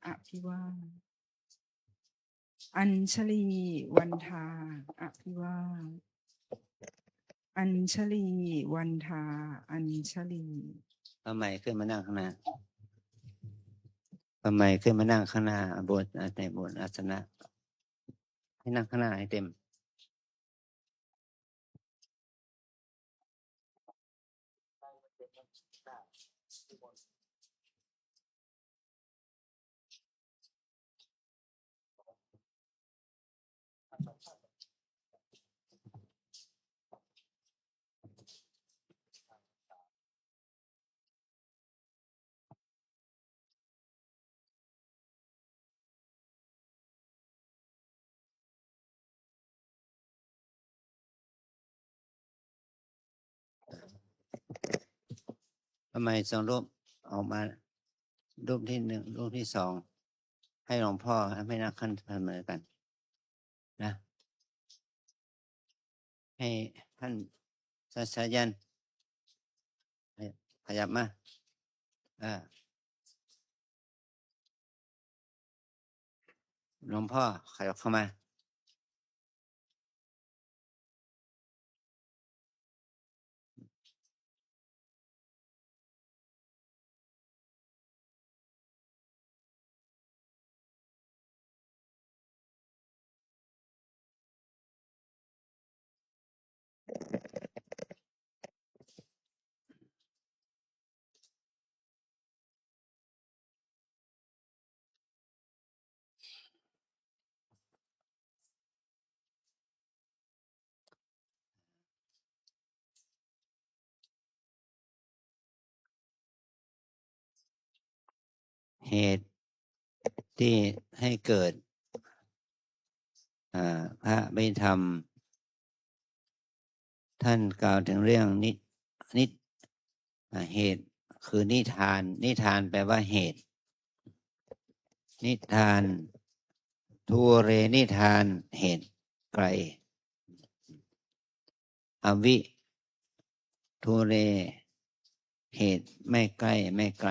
อภิวาทอัญชลีวันทาอภิวาทอัญชลีวันทาอัญชลีทำไมขึ้นมานั่งข้างหน้าทำไมขึ้นมานั่งข้างหน้าบนในบนอาสนะให้นั่งข้างหน้าให้เต็มทำไมสองรูปออกมารูปที่หนึ่งรูปที่สองให้หลวงพ่อไม่นั่งขั้นเสมอกันนะให้ท่านสายันขยับมาหลวงพ่อขยับเข้ามาเหตุที่ให้เกิดพระไม่ทำท่านกล่าวถึงเรื่องนิเหตุคือนิทานแปลว่าเหตุ นิทานทูเรนิทานเหตุไกลอวิทูเรเหตุไม่ใกล้ไม่ไกล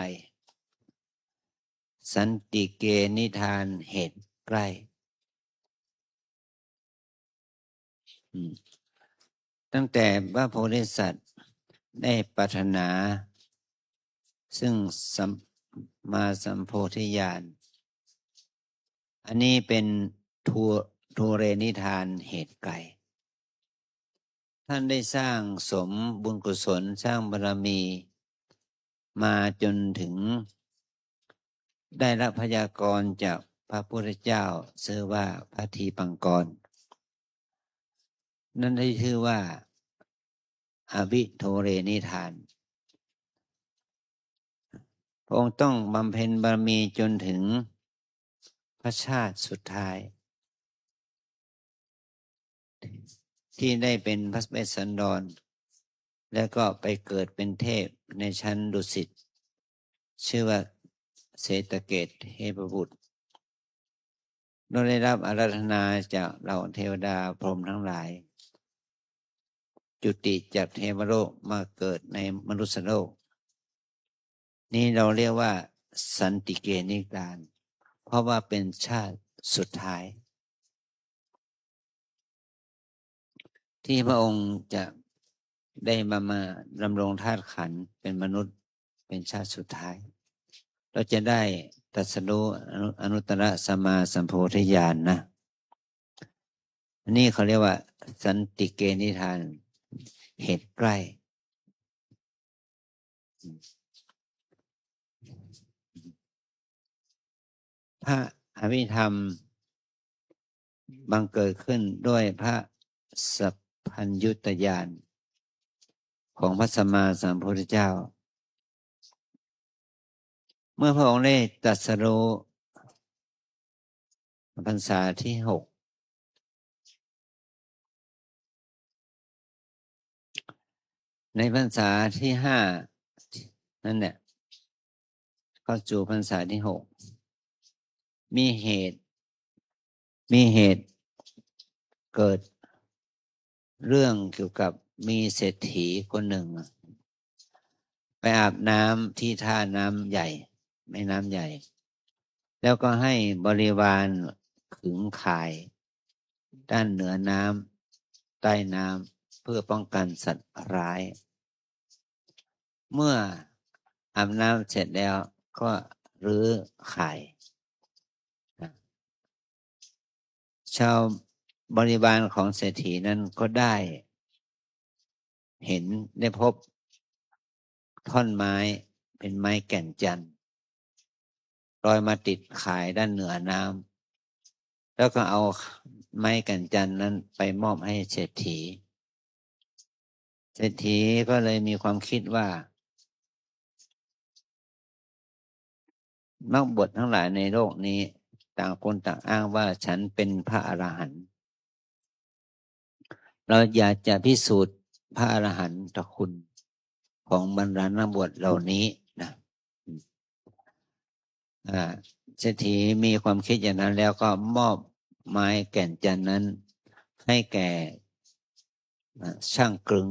สันติเกนิทานเหตุใกล้ตั้งแต่พระโพธิสัตว์ได้ปรารถนาซึ่งสัมมาสัมโพธิญาณอันนี้เป็นทูเรนิทานเหตุไกลท่านได้สร้างสมบุญกุศลสร้างบารมีมาจนถึงได้รับพยากรณ์จากพระพุทธเจ้าชื่อว่าพระทีปังกรนั่นได้ชื่อว่าอวิโทเรนิทานพระองค์ต้องบำเพ็ญบารมีจนถึงพระชาติสุดท้ายที่ได้เป็นพระเวสสันดรแล้วก็ไปเกิดเป็นเทพในชั้นดุสิตชื่อว่าเศรษฐเกตเทพบุตรโดยได้รับอาราธนาจากเหล่าเทวดาพรหมทั้งหลายจุติจากเทวโลกมาเกิดในมนุษยโลกนี่เราเรียกว่าสันติเกนิทานเพราะว่าเป็นชาติสุดท้ายที่พระองค์จะได้มาดำรงธาตุขันธ์เป็นมนุษย์เป็นชาติสุดท้ายเราจะได้ตรัสรู้อนุตตรสัมมาสัมโพธิญาณนะอันนี้เขาเรียกว่าสันติเกนิทานเหตุใกล้พระอภิธรรมบังเกิดขึ้นด้วยพระสัพพัญญุตญาณของพระสัมมาสัมพุทธเจ้าเมื่อพระองค์ได้ตรัสรู้พรรษาที่6ในพรรษาที่5นั่นแหละเข้าสู่พรรษาที่6มีเหตุเกิดเรื่องเกี่ยวกับมีเศรษฐีคนหนึ่งไปอาบน้ำที่ท่าน้ำใหญ่แม่น้ำใหญ่แล้วก็ให้บริวารขึงข่ายด้านเหนือน้ำใต้น้ำเพื่อป้องกันสัตว์ร้ายเมื่ออาบน้ำเสร็จแล้วก็รื้อข่ายชาวบริวารของเศรษฐีนั้นก็ได้เห็นได้พบท่อนไม้เป็นไม้แก่นจันทร์ลอยมาติดข่ายด้านเหนือน้ำแล้วก็เอาไม้แก่นจันทร์นั้นไปมอบให้เศรษฐีก็เลยมีความคิดว่านักบวชทั้งหลายในโลกนี้ต่างคนต่างอ้างว่าฉันเป็นพระอรหันต์เราอยากจะพิสูจน์พระอรหันตคุณของบรรดานักบวชเหล่านี้นะเศรษฐีมีความคิดอย่างนั้นแล้วก็มอบไม้แก่นจันทร์นั้นให้แก่ช่างกลึ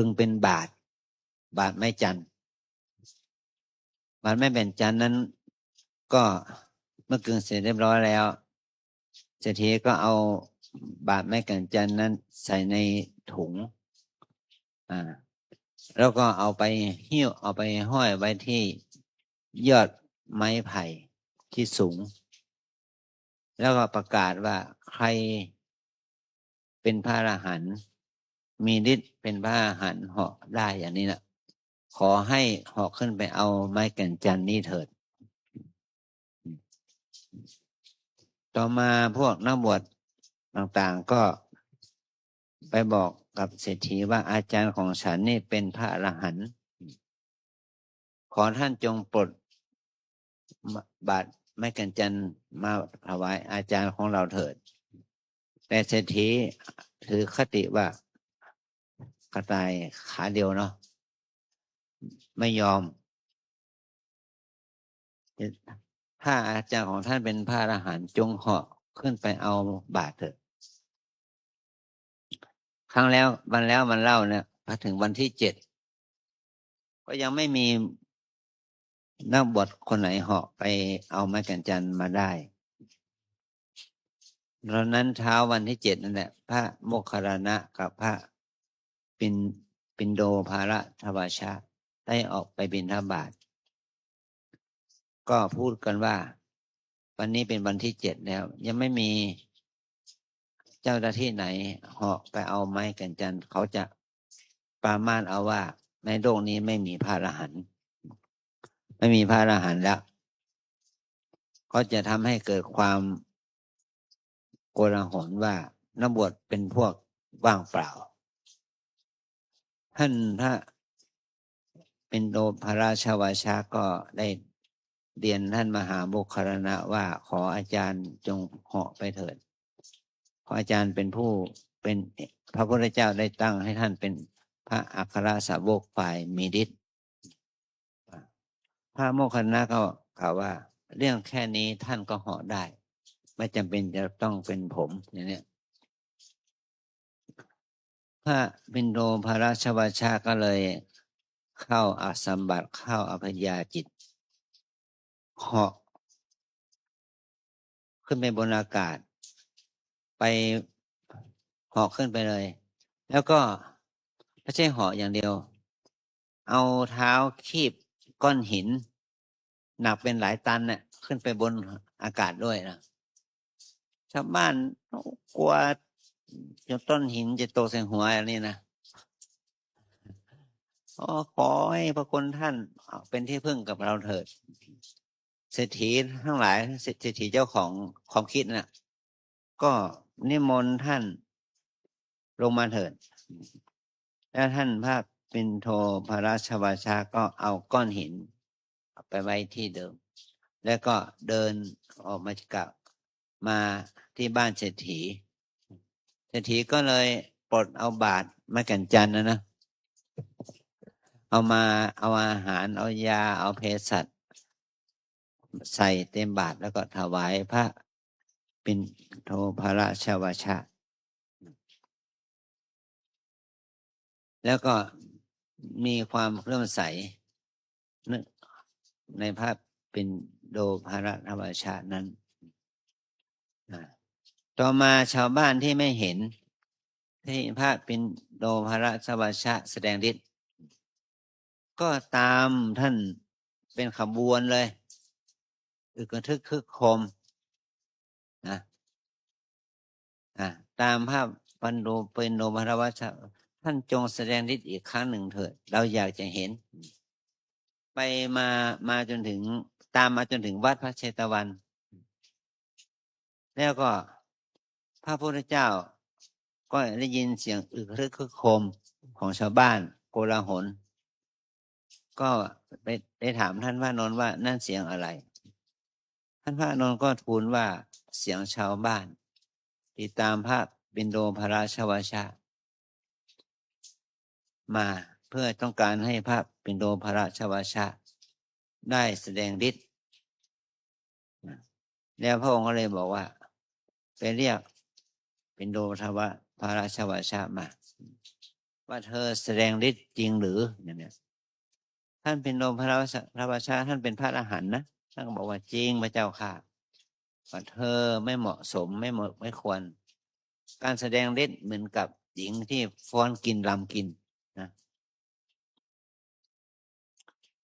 งเป็นบาทไม้จันทร์บาทไม้แผ่นจันทร์นั้นก็เมื่อกลึงเสร็จเรียบร้อยแล้วเศรษฐีก็เอาบาทไม้แก่นจันทร์นั้นใส่ในถุงแล้วก็เอาไปหิ้วเอาไปห้อยไว้ที่ยอดไม้ไผ่ที่สูงแล้วก็ประกาศว่าใครเป็นพระอรหันต์มีฤทธิ์เป็นพระอรหันต์เหาะได้อย่างนี้นะขอให้เหาะขึ้นไปเอาไม้แก่นจันทร์นี้เถิดต่อมาพวกนักบวชต่างๆก็ไปบอกกับเศรษฐีว่าอาจารย์ของฉันนี่เป็นพระอรหันต์ขอท่านจงปลดบาทไม้แก่นจันทร์มาถวายอาจารย์ของเราเถิดแต่เศรษฐีถือคติว่ากระต่ายขาเดียวเนาะไม่ยอม ถ้าอาจารย์ของท่านเป็นพระอรหันต์จงเหาะขึ้นไปเอาบาตรเถิดครั้งแล้วมันเล่าเนี่ยพอถึงวันที่7ก็ยังไม่มีนักบวชคนไหนเหาะไปเอาไม้กางจันทร์มาได้ตอนนั้นเช้าวันที่7นั่นแหละพระโมคคัลลานะกับพระปินปินโดภารทวชะได้ออกไปบิณฑบาตก็พูดกันว่าวันนี้เป็นวันที่7แล้วยังไม่มีเจ้าหน้าที่ไหนเหาะไปเอาไม้กางจันทร์เขาจะปรามาสเอาว่าในโลกนี้ไม่มีพระอรหันต์ไม่มีพระอรหันต์แล้วก็จะทำให้เกิดความโกลาหลว่านักบวชเป็นพวกว่างเปล่าท่านพระเป็นโดพระราชวาชาก็ได้เรียนท่านมหาโมคคัลลานะว่าขออาจารย์จงเหาะไปเถิดขออาจารย์เป็นผู้เป็นพระพุทธเจ้าได้ตั้งให้ท่านเป็นพระอัครสาวกฝ่ายมีฤทธิ์พระโมคคัลลานะก็กล่าวว่าเรื่องแค่นี้ท่านก็เหาะได้ไม่จำเป็นจะต้องเป็นผมอย่างนี้พระปิณโดพระราชวาชาก็เลยเข้าอาสัมบัติเข้าอภัญญาจิตเหาะขึ้นไปบนอากาศไปเหาะขึ้นไปเลยแล้วก็ไม่ใช่เหาะอย่างเดียวเอาเท้าคีบก้อนหินหนักเป็นหลายตันเนี่ยขึ้นไปบนอากาศด้วยนะชาวบ้านกลัวจนต้นหินจะตกใส่หัวอย่างนี้นะขอให้พระคุณท่านเป็นที่พึ่งกับเราเถิดเศรษฐีทั้งหลายเศรษฐีเจ้าของความคิดน่ะก็นิมนต์ท่านลงมาเถิดแล้วท่านพระปิณโทพระราชวาชาก็เอาก้อนหินไปไว้ที่เดิมแล้วก็เดินออกมาจากมาที่บ้านเศรษฐีก็เลยปลดเอาบาตรไม้กางจันทร์นะเอาอาหารเอายาเอาเภสัชใส่เต็มบาตรแล้วก็ถวายพระปิณโทพระราชวาชาแล้วก็มีความเลื่อมใสในพระปิณโดพระราชวาชานั้นต่อมาชาวบ้านที่ไม่เห็นที่พระปิณโดพระราชวาชาแสดงฤทธิ์ก็ตามท่านเป็นขบวนเลยอึกระทึกคึกโครมนะตามภาพปันโดเป็นโดพระราชาท่านจงแสดงฤทธิ์อีกครั้งหนึ่งเถิดเราอยากจะเห็นไปมาจนถึงตามมาจนถึงวัดพระเชตวันแล้วก็พระพุทธเจ้าก็ได้ยินเสียงอึกระทึกคึกโครมของชาวบ้านโกลาหลก็ได้ถามท่านพระนนท์ว่านั่นเสียงอะไรท่านพระนนท์ก็ทูลว่าเสียงชาวบ้านติดตามพระปิณโดพระราชวาชามาเพื่อต้องการให้พระปิณโดพระราชวาชาได้แสดงฤทธิ์แล้วพระองค์ก็เลยบอกว่าไปเรียกปิณโดพระราชวาชามาว่าเธอแสดงฤทธิ์จริงหรือเนี่ยท่านปิณโดพระราชวาชาท่านเป็นพระอรหันต์นะท่านก็บอกว่าจริงพระเจ้าค่ะว่าเธอไม่เหมาะสมไม่ควรการแสดงฤทธิ์เหมือนกับหญิงที่ฟ้อนกินรำกินนะ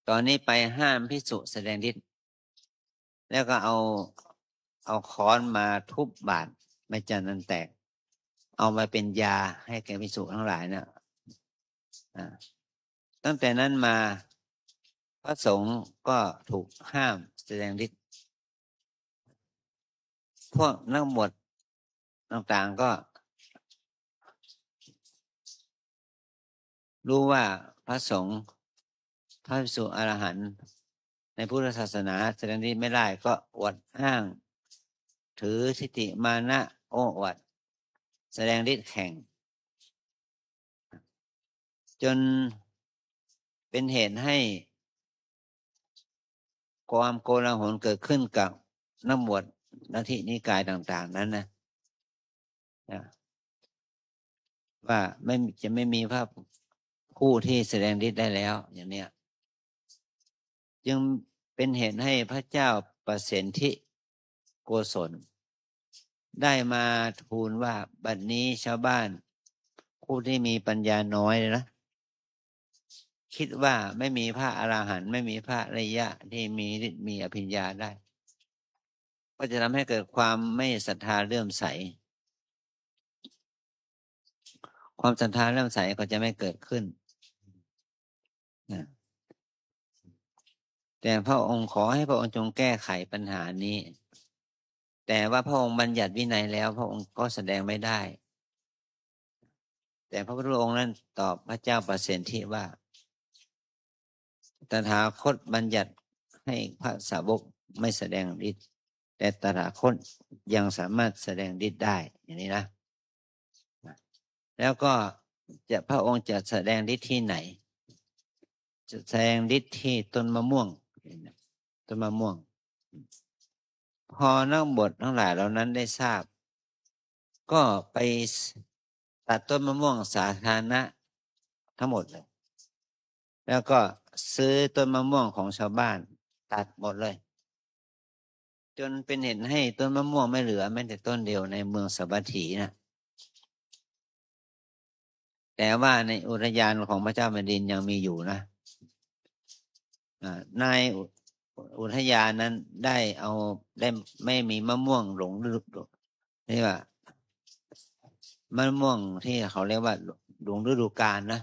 ตอนนี้ไปห้ามภิกษุแสดงฤทธิ์แล้วก็เอาค้อนมาทุบบาตรไม้จันทร์นั้นแตกเอามาเป็นยาให้แก่ภิกษุทั้งหลายนะตั้งแต่นั้นมาพระสงฆ์ก็ถูกห้ามแสดงฤทธิ์พวกนักบวชต่างๆก็รู้ว่าพระสงฆ์พระภิกษุอรหันต์ในพุทธศาสนาแสดงฤทธิ์ไม่ได้ก็อวดอ้างถือทิฏฐิมานะโอ้อวดแสดงฤทธิ์แข่งจนเป็นเหตุให้ ความโกลาหลเกิดขึ้นกับนักบวชลัทธินิกายต่าง ๆ นั้นนะว่าจะไม่มีพระผู้ที่แสดงฤทธิ์ได้แล้ว อย่างเนี้ยจึงเป็นเหตุให้พระเจ้าประสิทธิโกศลได้มาทูลว่าบัดนี้ชาวบ้านผู้ที่มีปัญญาน้อยนะคิดว่าไม่มีพระอรหันต์ไม่มีพระอริยะที่มีฤทธิ์มีอภิญญาได้ก็จะทำให้เกิดความไม่ศรัทธาเลื่อมใสความศรัทธาเลื่อมใสก็จะไม่เกิดขึ้นนะแต่พระองค์ขอให้พระองค์จงแก้ไขปัญหานี้แต่ว่าพระองค์บัญญัติวินัยแล้วพระองค์ก็แสดงไม่ได้แต่พระพุทธองค์นั้นตอบพระเจ้าประสิทธิว่าตถาคตบัญญัติให้พระสาวกไม่แสดงฤทธิ์แต่ตถาคตยังสามารถแสดงฤทธิ์ได้อย่างนี้นะแล้วก็พระองค์จะแสดงฤทธิ์ที่ไหนจะแสดงฤทธิ์ที่ต้นมะม่วงต้นมะม่วงพอนักบวชทั้งหลายเหล่านั้นได้ทราบก็ไปตัดต้นมะม่วงสาธารณะทั้งหมดเลยแล้วก็ซื้อต้นมะม่วงของชาวบ้านตัดหมดเลยจนเป็นเหตุให้ต้นมะม่วงไม่เหลือแม้แต่ต้นเดียวในเมืองสาวัตถีนะแต่ว่าในอุทยานของพระเจ้าแผ่นดินยังมีอยู่นะในอุทยานนั้นได้ไม่มีมะม่วงหลงฤดูนี่ว่ามะม่วงที่เขาเรียกว่าหลงฤดูกาลนะ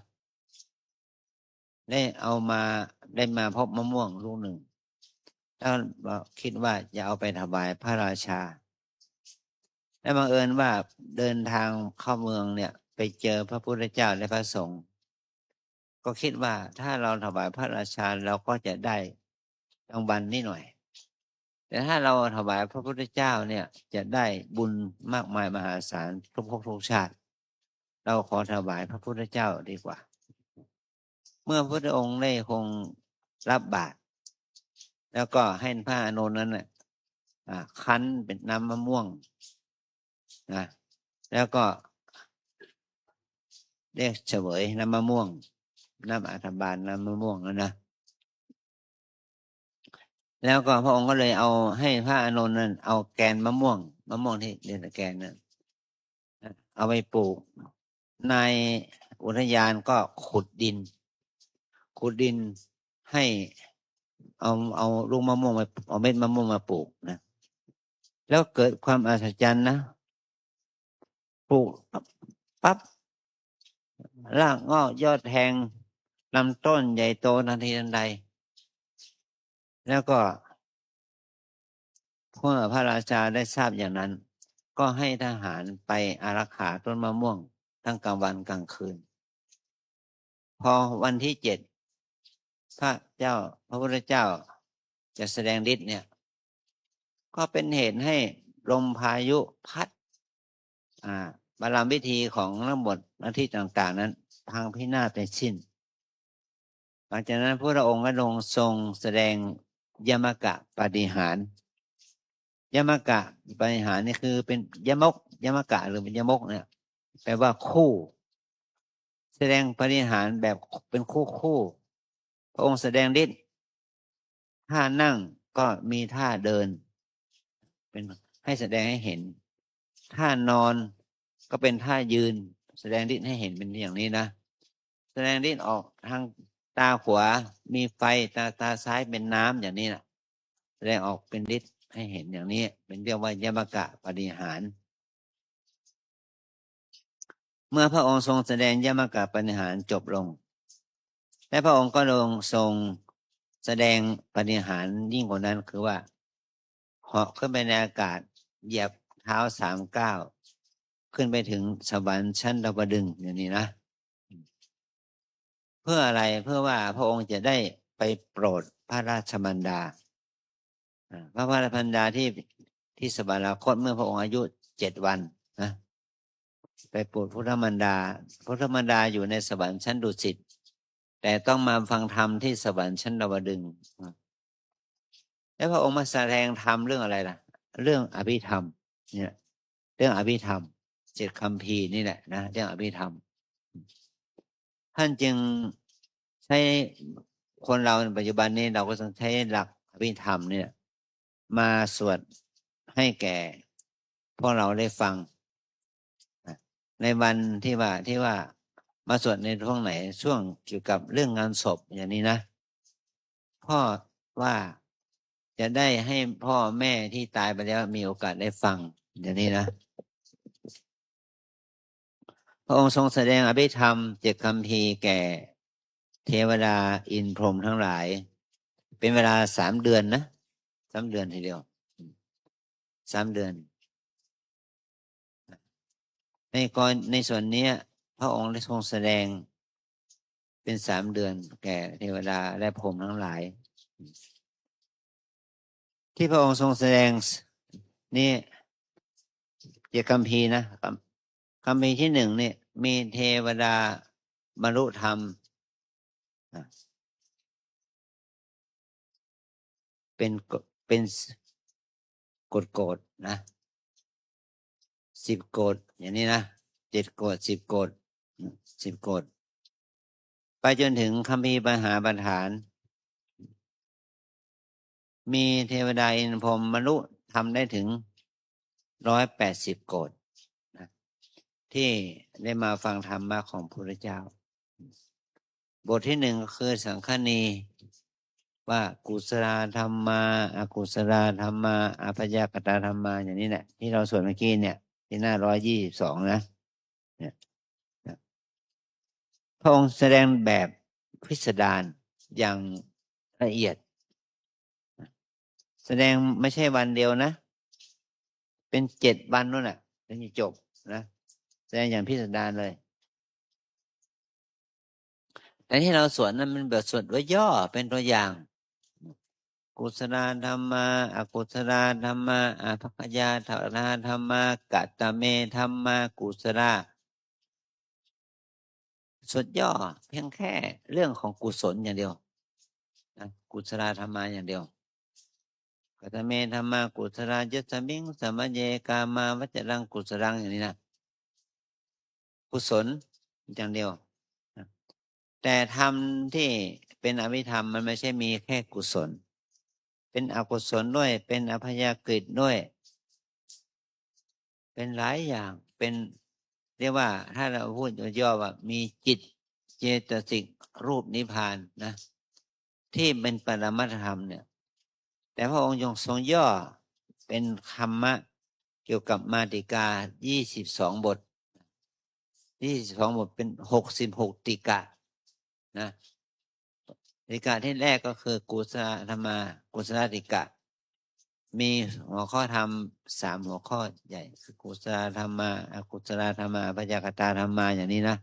ได้มาพบมะม่วงลูกหนึ่งถ้าคิดว่าจะเอาไปถวายพระราชาและบังเอิญว่าเดินทางเข้าเมืองเนี่ยไปเจอพระพุทธเจ้าและพระสงฆ์ก็คิดว่าถ้าเราถวายพระราชาเราก็จะได้รางวัลนิดหน่อยแต่ถ้าเราถวายพระพุทธเจ้าเนี่ยจะได้บุญมากมายมหาศาลทุกภพทุกชาติเราขอถวายพระพุทธเจ้าดีกว่าเมื่อพระพุทธองค์ได้คงรับบาตรแล้วก็ให้พระอานนท์นั้นน่ะคั้นเป็นน้ำมะม่วงนะแล้วก็เรียกเฉวยน้ำมะม่วงน้ำอัฐบาลน้ำมะม่วงนะแล้วก็พระองค์ก็เลยเอาให้พระอานนท์นั้นเอาแกนมะม่วงที่เรียนแกนนั้นเอาไปปลูกในอุทยานก็ขุดดินให้เอาลูกมะม่วงเอาเม็ดมะม่วงมาปลูกนะแล้วเกิดความอัศจรรย์นะปลูกปั๊บรากงอกยอดแทงลำต้นใหญ่โตทันทีทันใดแล้วก็เมื่อพระราชาได้ทราบอย่างนั้นก็ให้ทหารไปอารักขาต้นมะม่วงทั้งกลางวันกลางคืนพอวันที่7พระพุทธเจ้าจะแสดงฤทธิ์เนี่ยก็เป็นเหตุให้ลมพายุพัดบารมวิธีของนักบวชหน้าที่ต่างๆนั้นพังพินาศไปสิ้นหลังจากนั้นพระองค์ก็ทรงแสดงยมกะปาฏิหาริย์ยมกะปาฏิหาริย์นี่คือเป็นยมกะหรือเป็นยมกเนี่ยแปลว่าคู่แสดงปาฏิหาริย์แบบเป็นคู่พระองค์แสดงฤทธิ์ท่านั่งก็มีท่าเดินเป็นให้แสดงให้เห็นท่านอนก็เป็นท่ายืนแสดงฤทธิ์ให้เห็นเป็นอย่างนี้นะแสดงฤทธิ์ออกทางตาขวามีไฟตาซ้ายเป็นน้ำอย่างนี้นะแสดงออกเป็นฤทธิ์ให้เห็นอย่างนี้เป็นเรียกว่ายมกะปาฏิหาริย์เมื่อพระองค์ทรงแสดงยมกะปาฏิหาริย์จบลงและพระองค์ก็ทรงแสดงปาฏิหาริย์ยิ่งกว่านั้นคือว่าเหาะขึ้นไปในอากาศเหยียบเท้า3 ก้าวขึ้นไปถึงสวรรค์ชั้นดาวดึงส์อย่างนี้นะเพื่ออะไรเพื่อว่าพระองค์จะได้ไปโปรดพระราชมารดาพระราชมารดาที่สวรรคตเมื่อพระองค์อายุ7 วันนะไปโปรดพระมารดาอยู่ในสวรรค์ชั้นดุสิตแต่ต้องมาฟังธรรมที่สวรรค์ชั้นดาวดึงส์ แล้วพระองค์มาแสดงธรรมเรื่องอะไรล่ะ เรื่องอภิธรรมเนี่ยเรื่องอภิธรรม7คัมภีร์นี่แหละนะเรื่องอภิธรรมท่านจึงใช้คนเราในปัจจุบันนี้เราก็ต้องใช้หลักอภิธรรมเนี่ยมาสวดให้แก่พวกเราได้ฟังในวันที่ว่ามาสวดในช่วงไหนช่วงเกี่ยวกับเรื่องงานศพอย่างนี้นะพ่อว่าจะได้ให้พ่อแม่ที่ตายไปแล้วมีโอกาสได้ฟังอย่างนี้นะพระองค์ทรงแสดงอภิธรรม7คัมภีร์แก่เทวดาอินทร์พรหมทั้งหลาย เป็นเวลา3 เดือนนะ3 เดือนทีเดียว3 เดือนในส่วนนี้พระองค์ได้ทรงแสดงเป็น3 เดือนแก่เทวดาและพรหมทั้งหลาย ที่พระองค์ทรงแสดงนี่7คัมภีร์นะคัมภีร์ที่1เนี่ยมีเทวดาบรรลุธรรมเป็นโกฎนะ10 โกฎอย่างนี้นะ7 โกฎ10 โกฎ10 โกฎไปจนถึงคัมภีร์มหาประธานมีเทวดาอินทร์พรหมบรรลุทำได้ถึง180 โกฎนะที่ได้มาฟังธรรมะของพระพุทธเจ้าบทที่1ก็คือสังฆนีว่ากุศลธรรมาอกุศลธรรมาอภยากตธรรมาอย่างนี้แหละที่เราสวดเมื่อกี้เนี่ยที่หน้า122นะเนี่ยพระองค์แสดงแบบพิสดารอย่างละเอียดแสดงไม่ใช่วันเดียวนะเป็น7 วันนู่นแหละถึงจะจบนะแสดงอย่างพิสดารเลยแต่ที่เราสวดนั้นมันแบบสวดไว้ย่อเป็นตัวอย่างกุศลธรรมาอกุศลธรรมาอภัพยาธรรมากัตตเมธรรมากุศลสวดย่อเพียงแค่เรื่องของกุศลอย่างเดียวนะกุศลธรรมาอย่างเดียวกัตตเมธรรมากุศลยัสสมิงสัมมเยกามาวัจรังกุศลังอย่างนี้นะกุศลอย่างเดียวนะแต่ธรรมที่เป็นอภิธรรมมันไม่ใช่มีแค่กุศลเป็นอกุศลด้วยเป็นอภยากฤตด้วยเป็นหลายอย่างเป็นเรียกว่าถ้าเราพูดย่อๆว่ามีจิตเจตสิกรูปนิพพานนะที่เป็นปรมัตถธรรมเนี่ยแต่พระองค์ทรงย่อเป็นธรรมะเกี่ยวกับมาติกา22 บท22 บทเป็น66 ติกะนะติกะที่แรกก็คือกุศลธรรมากุศลติกะมีหัวข้อธรรม3 หัวข้อใหญ่คือกุศลธรรมาอกุศลธรรมาอภยากตธรรมาอย่างนี้นะ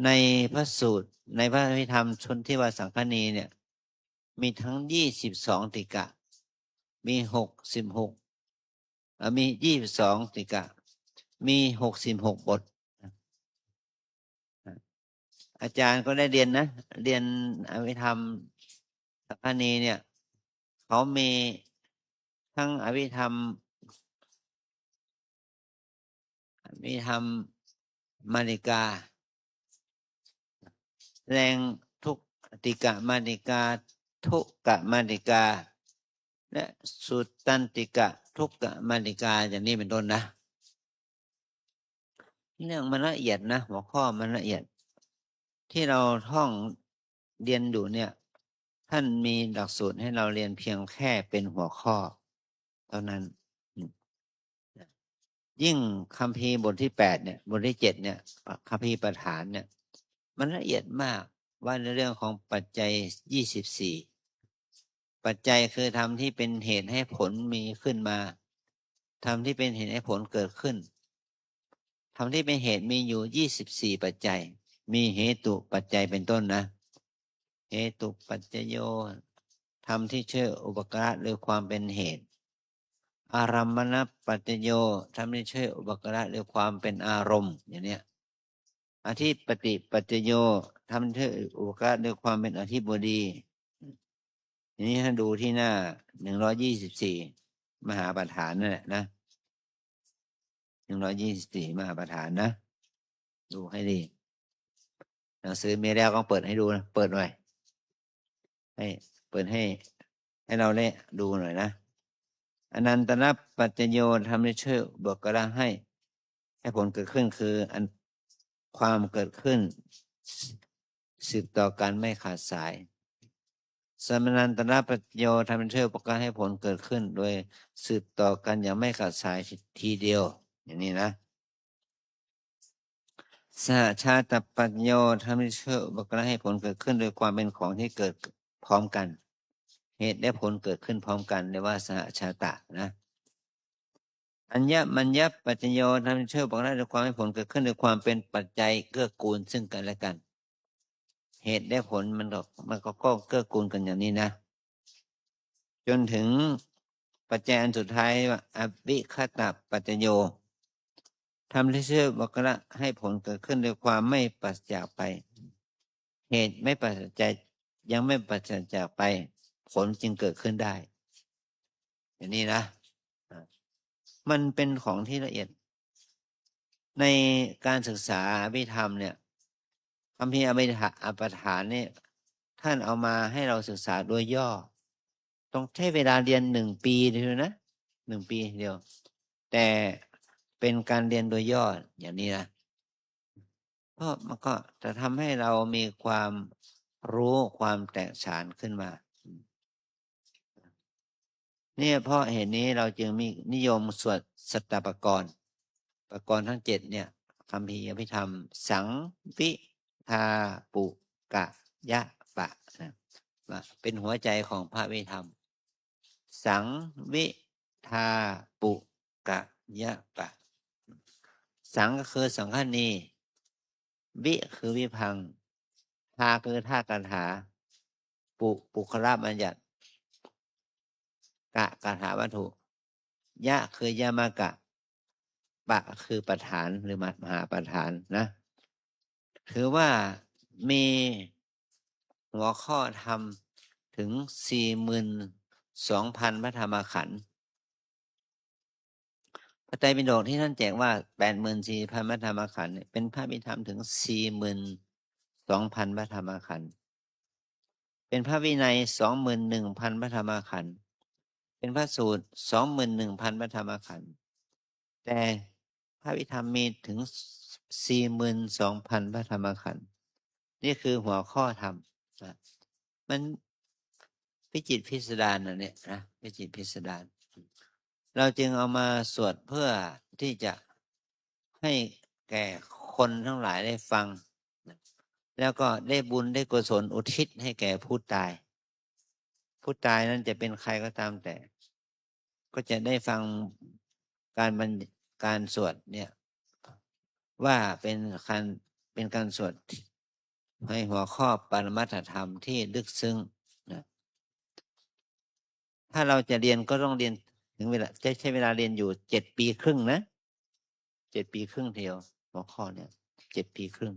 ในพระสูตรในพระอภิธรรมชนที่ว่าสังฆนีเนี่ยมีทั้ง22 ติกะมี66มี22 ติกะมี66 บทอาจารย์ก็ได้เรียนนะเรียนอภิธรรมสังฆนีเนี่ยเขามีทั้งอภิธรรมมาติกาแสดงทุกติกะมาติกาทุกกะมาติกาและสุตตันติกะทุกกะมาติกาอย่างนี้เป็นต้นนะเรื่องมันละเอียดนะหัวข้อมันละเอียดที่เราท่องเรียนอยู่เนี่ยท่านมีหลักสูตรให้เราเรียนเพียงแค่เป็นหัวข้อเท่านั้นยิ่งคัมภีร์บทที่8เนี่ยบทที่7เนี่ยคัมภีร์ประธานเนี่ยมันละเอียดมากว่าในเรื่องของปัจจัย24ปัจจัยคือธรรมที่เป็นเหตุให้ผลมีขึ้นมาธรรมที่เป็นเหตุให้ผลเกิดขึ้นธรรมที่เป็นเหตุมีอยู่24 ปัจจัยมีเหตุปัจจัยเป็นต้นนะเหตุปัจจโยธรรมที่เชื่ออุปการะหรือความเป็นเหตุอารัมมณปัจจโยทำให้ช่วยอุปการะหรือความเป็นอารมณ์อย่างเนี้ยอธิปติปัจจโยทำให้อุปการะหรือความเป็นอธิบดี ทีนี้ถ้าดูที่หน้า124มหาประธานนั่นแหละนะ124มหาประธานนะดูให้ดีหนังสือมีแล้วก็เปิดให้ดูนะเปิดหน่อยให้เปิดให้เราได้ดูหน่อยนะอนันตนะปัจจโยทำให้ช่วยบวกกระให้ผลเกิดขึ้นคืออันความเกิดขึ้นสืบต่อกันไม่ขาดสายสมนันตนะปัจจโยทำให้ช่วยบวกกระให้ผลเกิดขึ้นโดยสืบต่อกันอย่างไม่ขาดสายทีเดียวอย่างนี้นะสหชาตปัญโยทำให้เชื่อบุคคลให้ผลเกิดขึ้นโดยความเป็นของที่เกิดพร้อมกันเหตุและผลเกิดขึ้นพร้อมกันเรียกว่าสหชาตะนะอัญญมัญญปัจจโยทำให้เชื่อบุคคลโดยความให้ผลเกิดขึ้นโดยความเป็นปัจจัยเกื้อกูลซึ่งกันและกันเหตุและผลมันก็เกื้อกูลกันอย่างนี้นะจนถึงปัจจัยอันสุดท้ายว่าอวิคตปัจจโยทำให้เชื่อบุคคลให้ผลเกิดขึ้นโดยความไม่ปราศจากไปเหตุไม่ปราศจากยังไม่ปราศจากไปผลจึงเกิดขึ้นได้อย่างนี้นะมันเป็นของที่ละเอียดในการศึกษาอภิธรรมเนี่ยคัมภีร์อภิธานเนี่ยท่านเอามาให้เราศึกษาโดยย่อต้องใช้เวลาเรียน1 ปีเดียวนะ1 ปีเดียวแต่เป็นการเรียนโดยย่ออย่างนี้นะเพราะมันก็จะทำให้เรามีความรู้ความแตกฉานขึ้นมาเนี่ยเพราะเหตุนี้เราจึงมีนิยมสวดสัตตปกรณ์ทั้ง7เนี่ยคัมภีร์อภิธรรมสังวิทาปุกะยะปะนะเป็นหัวใจของพระอภิธรรมสังวิทาปุกะยะปะสังก็คือสังฆนีวิคือวิพังค์ทาคือท่ากถาปุคละบัญญัติกะคาถาวัตถุยะคือยามากะปะคือประธานหรือมหาประธานนะถือว่ามีหัวข้อธรรมถึง 42,000 พระธรรมขันธ์พระไตรปิฎกที่ท่านแจกว่า 84,000 พระธรรมขันธ์เป็นพระวิธรรมถึง 42,000 พระธรรมขันธ์เป็นพระวินัย 21,000 พระธรรมขันธ์เป็นพระสูตร 21,000 พระธรรมขันธ์แต่พระวิธรรมมีถึง 42,000 พระธรรมขันธ์นี่คือหัวข้อธรรมนะมันพิจิตรพิสดารนะเนี่ยนะพิจิตรพิสดารเราจึงเอามาสวดเพื่อที่จะให้แก่คนทั้งหลายได้ฟังแล้วก็ได้บุญได้กุศลอุทิศให้แก่ผู้ตายนั้นจะเป็นใครก็ตามแต่ก็จะได้ฟังการสวดเนี่ยว่าเป็นการสวดให้หัวข้อปรมัตถธรรมที่ลึกซึ้งนะถ้าเราจะเรียนก็ต้องเรียนถึงเวลาจะใช้เวลาเรียนอยู่7 ปีครึ่งนะ7 ปีครึ่งเดียวหัวข้อเนี่ย7 ปีครึ่ง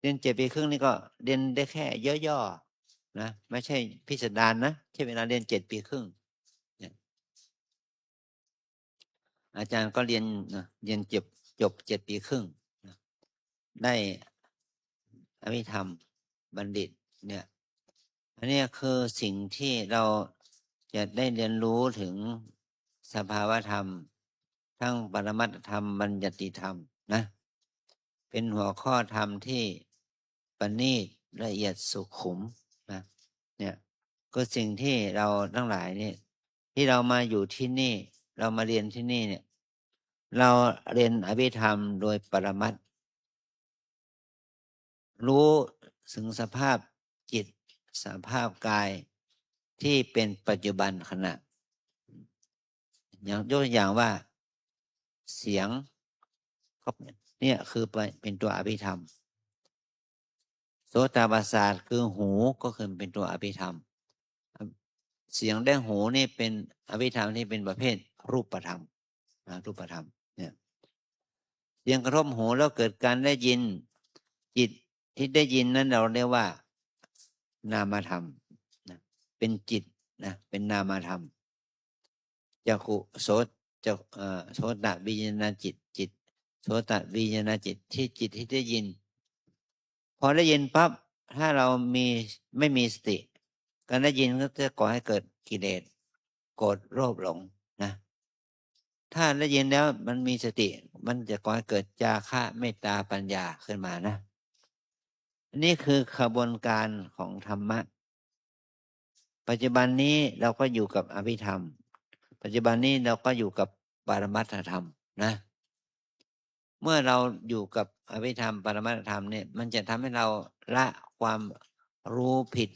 เรียน7 ปีครึ่งนี่ก็เรียนได้แค่ย่อๆนะไม่ใช่พิสดารนะใช้เวลาเรียน7 ปีครึ่งอาจารย์ก็เรียนจบ7 ปีครึ่งได้อภิธรรมบัณฑิตเนี่ยอันนี้คือสิ่งที่เราจะได้เรียนรู้ถึงสภาวธรรมทั้งปรมัตถธรรมบัญญัติธรรมนะเป็นหัวข้อธรรมที่ประณีตละเอียดสุขุมนะเนี่ยก็สิ่งที่เราทั้งหลายนี่ที่เรามาอยู่ที่นี่เรามาเรียนที่นี่เนี่ยเราเรียนอภิธรรมโดยปรมัตถ์รู้ถึงสภาพจิตสภาพกายที่เป็นปัจจุบันขณะอย่างยกตัวอย่างว่าเสียงก็เนี่ยคือเป็นตัวอภิธรรมโสตประสาทคือหูก็คือเป็นตัวอภิธรรมเสียงได้หูนี่เป็นอภิธรรมที่เป็นประเภทรูปธรรมรูปธรรมเนี่ยเสียงกระทบหูแล้วเกิดการได้ยินจิตที่ได้ยินนั้นเราเรียกว่านามธรรมนะ เป็นจิตนะเป็นนามธรรมจักขุโสจักโสตวิญญาณจิตโสตวิญญาณจิตที่จิตที่ได้ยิน พอได้ยินปั๊บถ้าเราไม่มีสติการได้ยินก็จะก่อให้เกิดกิเลสโกรธโลภหลงนะถ้าได้ยินแล้วมันมีสติมันจะก่อให้เกิดจาคะเมตตาปัญญาขึ้นมานะนี่คือขบวนการของธรรมะปัจจุบันนี้เราก็อยู่กับอภิธรรมปัจจุบันนี้เราก็อยู่กับปรมัตถธรรมนะเมื่อเราอยู่กับอภิธรรมปรมัตถธรรมเนี่ยมันจะทำให้เราละความรู้ผิด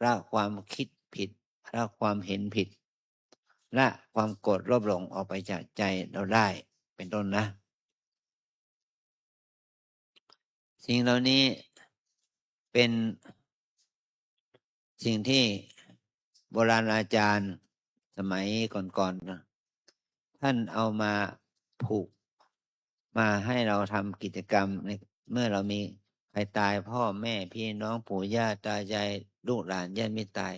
ละความคิดผิดละความเห็นผิดละความโกรธโลภหลงออกไปจากใจเราได้เป็นต้นนะสิ่งเหล่านี้เป็นสิ่งที่โบราณอาจารย์สมัยก่อนๆนะท่านเอามาผูกมาให้เราทำกิจกรรมเมื่อเรามีใครตายพ่อแม่พี่น้องปู่ย่าตายายลูกหลานญาติมิตรตาย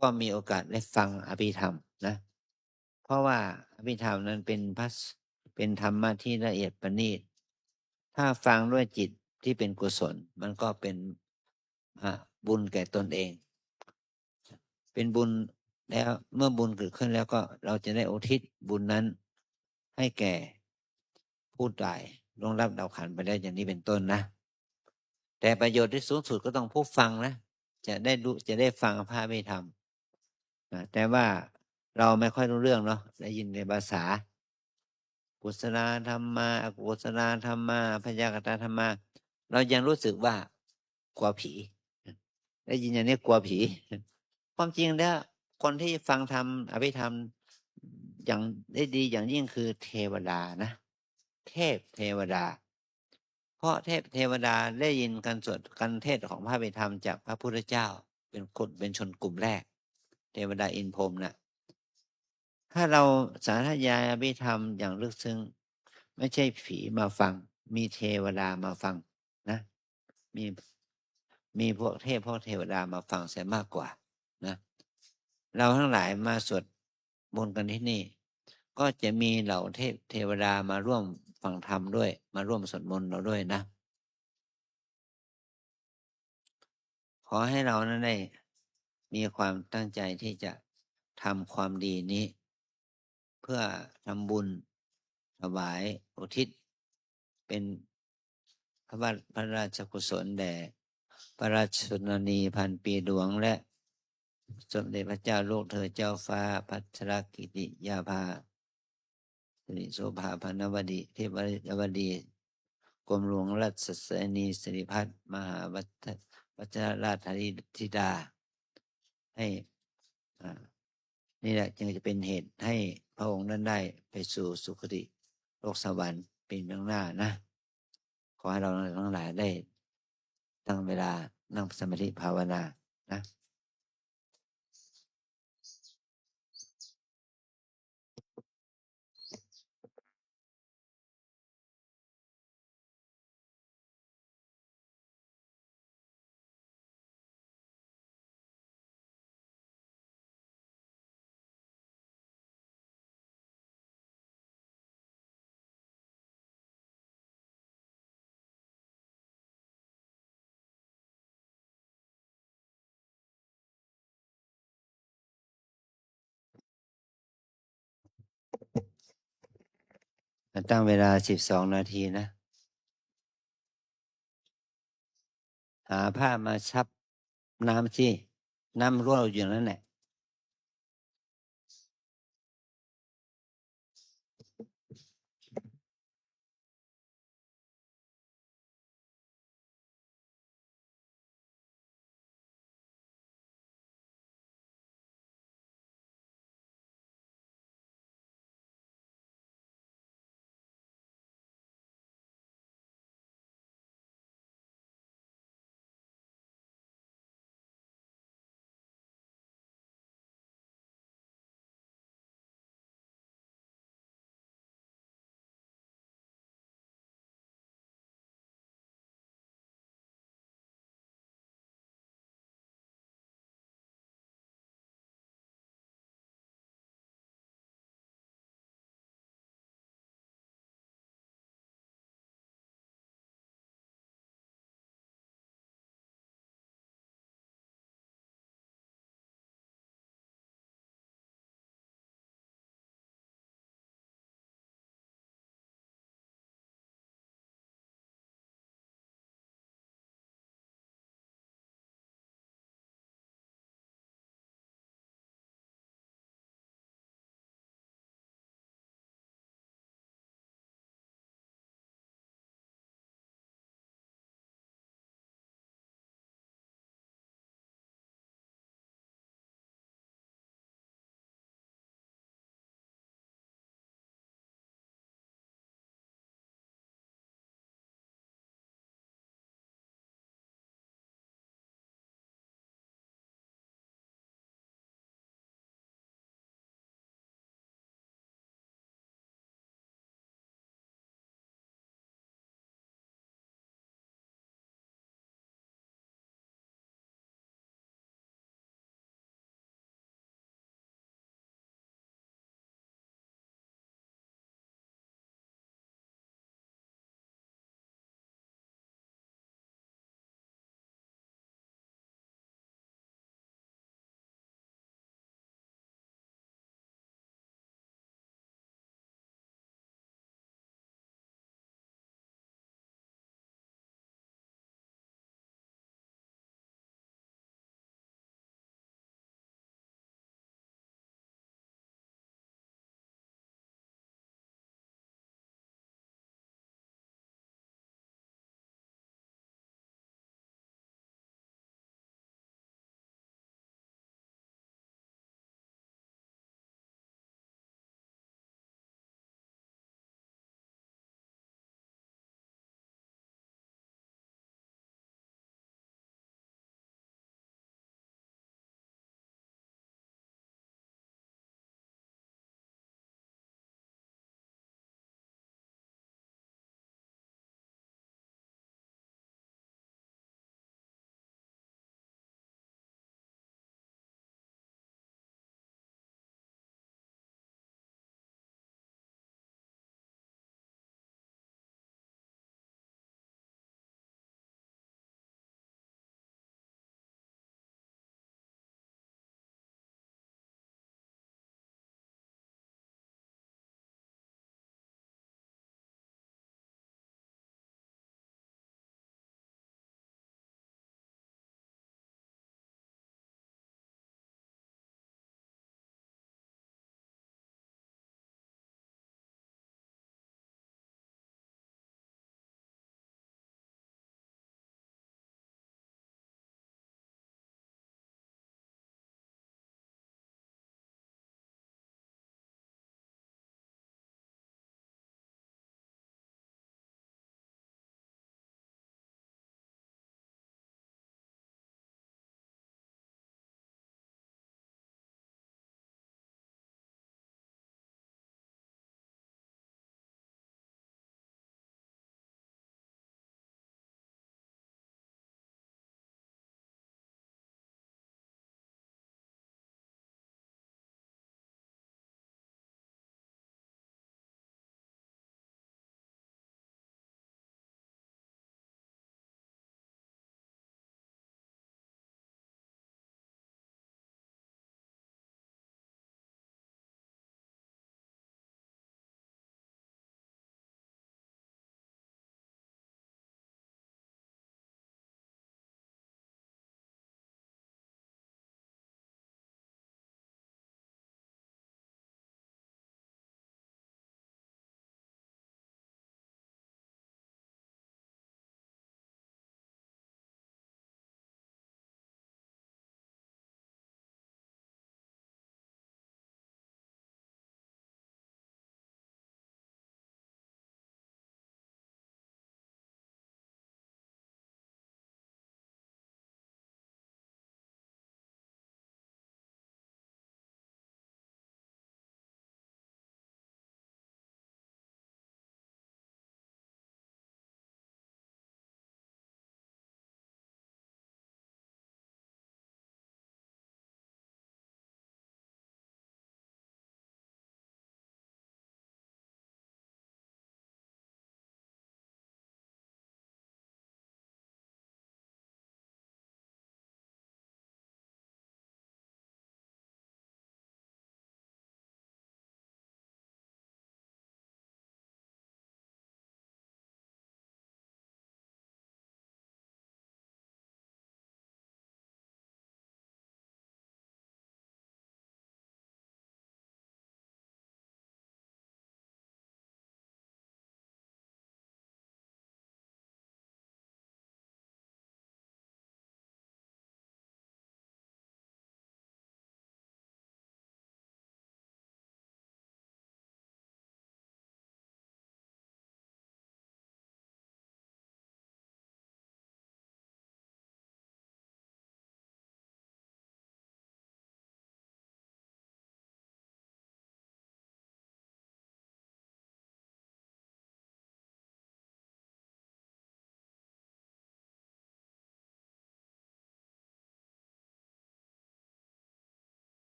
ก็มีโอกาสได้ฟังอภิธรรมนะเพราะว่าอภิธรรมนั้นเป็นธรรมะที่ละเอียดประณีตถ้าฟังด้วยจิตที่เป็นกุศลมันก็เป็นบุญแก่ตนเองเป็นบุญแล้วเมื่อบุญเกิดขึ้นแล้วก็เราจะได้อุทิศบุญนั้นให้แก่ผู้ตายล่วงลับดับขันไปได้อย่างนี้เป็นต้นนะแต่ประโยชน์ที่สูงสุดก็ต้องผู้ฟังนะจะได้ฟังพระไม่ทำนะแต่ว่าเราไม่ค่อยรู้เรื่องเนาะได้ยินในภาษากุศลธรรมาอกุศลธรรมาพยากตธรรมาเรายังรู้สึกว่ากลัวผีได้ยินอย่างนี้กลัวผีความจริงแล้วคนที่ฟังธรรมอภิธรรมอย่างได้ดีอย่างยิ่งคือเทวดานะเทพเทวดาเพราะเทวดาได้ยินการสวดการเทศของพระอภิธรรมจากพระพุทธเจ้าเป็นชนกลุ่มแรกเทวดาอินพรหมนะถ้าเราสาธยายอภิธรรมอย่างลึกซึ้งไม่ใช่ผีมาฟังมีเทวดามาฟังนะมีพวกเทวดามาฟังเสียมากกว่านะเราทั้งหลายมาสวดมนต์กันที่นี่ก็จะมีเหล่าเทวดามาร่วมฟังธรรมด้วยมาร่วมสวดมนต์เราด้วยนะขอให้เรานั้นได้มีความตั้งใจที่จะทำความดีนี้เพื่อทำบุญถวายอุทิศเป็นพระราชกุศลแด่พระราชชนนีพันปีหลวงและสมเด็จพระเจ้าลูกเธอเจ้าฟ้าพัชรกิติยาภาสิริโสภาพนวดีเทพวดีกรมหลวงราชสนีสิริพัฒน์มหาวัชรราชธิดาให้นี่แหละจึงจะเป็นเหตุให้พระองค์นั้นได้ไปสู่สุคติโลกสวรรค์เป็นเบื้องหน้านะขอให้เราทั้งหลายได้ตั้งเวลานั่งสมาธิภาวนานะตั้งเวลา12 นาทีนะหาผ้ามาซับน้ำสิน้ำรั่วอยู่นั่นแหละ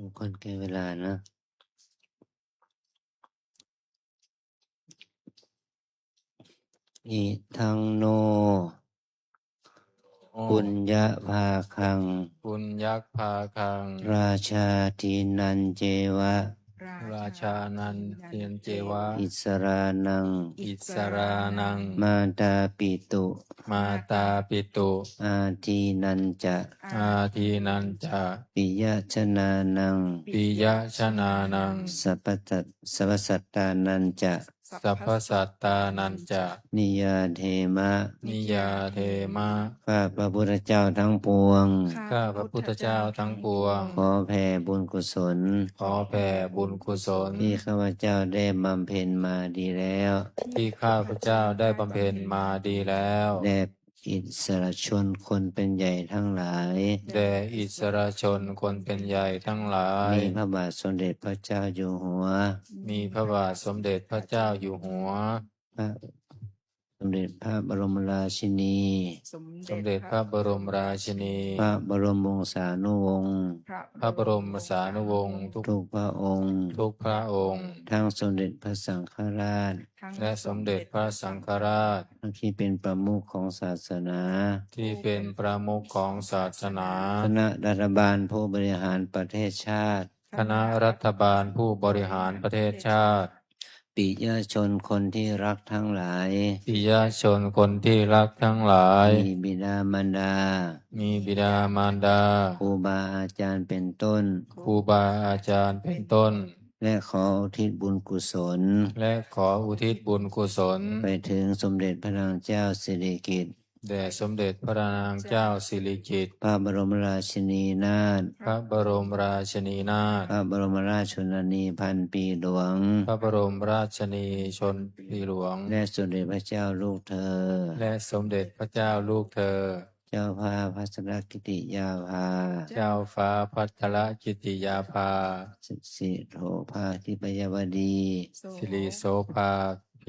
ทุกคนแก่เวลานะอิทังโนปุญญภาคัง ปุญญักภาคัง ราชาทินันเจวะ ราชานันเทียนเจวะ อิสรานัง อิสรานัง มาตาปิตุ มาตาปิตุ อาทีนันจะ อาทีนันจะ ปิยชนานัง ปิยชนานัง สัพพสัตตานันจะ สัพพสัตตานันจะ นิยาเทมะ นิยาเทมะ ข้าพระพุทธเจ้าทั้งปวง ข้าพระพุทธเจ้าทั้งปวง ขอแผ่บุญกุศล ขอแผ่บุญกุศล ที่ข้าพเจ้าได้บำเพ็ญมาดีแล้ว ที่ข้าพเจ้าได้บำเพ็ญมาดีแล้ว แด่อิสรชนคนเป็นใหญ่ทั้งหลาย แด่อิสรชนคนเป็นใหญ่ทั้งหลาย มีพระบาทสมเด็จพระเจ้าอยู่หัว มีพระบาทสมเด็จพระเจ้าอยู่หัว พระสมเด็จพระบรมราชินี สมเด็จพระบรมราชินี พระบรมวงศานุวงศ์ พระบรมสานุวงศ์ทุก ทุกพระองค์ ทุกพระองค์ ทั้งสมเด็จพระสังฆราช และสมเด็จพระสังฆราช ทั้งที่เป็นประมุขของศาสนา ที่เป็นประมุขของศาสนา คณะรัฐบาลผู้บริหารประเทศชาติ คณะรัฐบาลผู้บริหารประเทศชาติ ปิยชนคนที่รักทั้งหลาย ปิยชนคนที่รักทั้งหลาย มีบิดามารดา มีบิดามารดา ครูบาอาจารย์เป็นต้น ครูบาอาจารย์เป็นต้น และขออุทิศบุญกุศล และขออุทิศบุญกุศล ไปถึงสมเด็จพระนางเจ้าสิริกิติ์ แด่สมเด็จพระนางเจ้าสิริกิติ์ พระบรมราชินีนาถ พระบรมราชินีนาถ พระบรมราชชนนีพันปีหลวง พระบรมราชนีชนปีหลวง และสมเด็จพระเจ้าลูกเธอ และสมเด็จพระเจ้าลูกเธอ เจ้าพาพัสรกิติยาภา เจ้าฟ้าพัชรกิติยาภา สิโธภาธิปยวดี สิริโสภา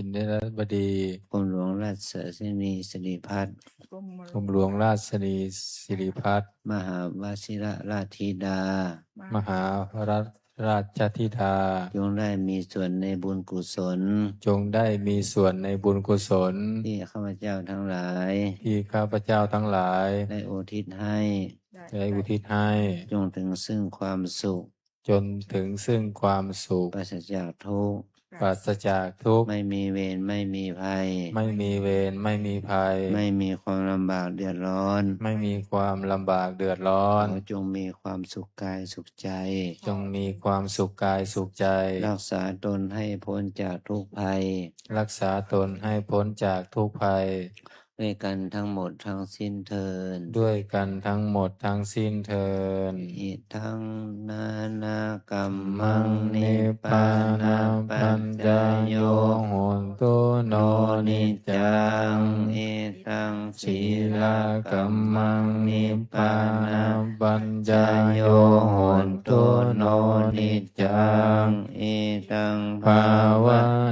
พินเดรบดี กรมหลวงราชสินีสิริพัฒน์ กรมหลวงราชนีสิริพัฒน์ มหาวชิระราชธิดา มหาราชธิดา จงได้มีส่วนในบุญกุศล จงได้มีส่วนในบุญกุศล ที่ข้าพเจ้าทั้งหลาย ที่ข้าพเจ้าทั้งหลาย ได้อุทิศให้ ได้อุทิศให้ จงถึงซึ่งความสุข จนถึงซึ่งความสุข ปราศจากทุกข์ ปราศจากทุกข์ ไม่มีเวรไม่มีภัย ไม่มีเวรไม่มีภัย ไม่มีความลำบากเดือดร้อน ไม่มีความลำบากเดือดร้อ ข น อจงมีความสุขกายสุขใจ จงมีความสุขกายสุขใจ รักษาตนให้พ้นจากทุกภัย รักษาตนให้พ้นจากทุกภัย ด้วยกันทั้งหมดทั้งสิ้นเทิน ด้วยกันทั้งหมดทั้งสิ้นเทิน อิทังนานากรรมังนิพพานาปัญจโย โหนตุโนนิจจัง อิทังศี ศี ล ลกัมมังนิพพานาปัญจโยโหนตุโนนิจจัง อิทัง ภาว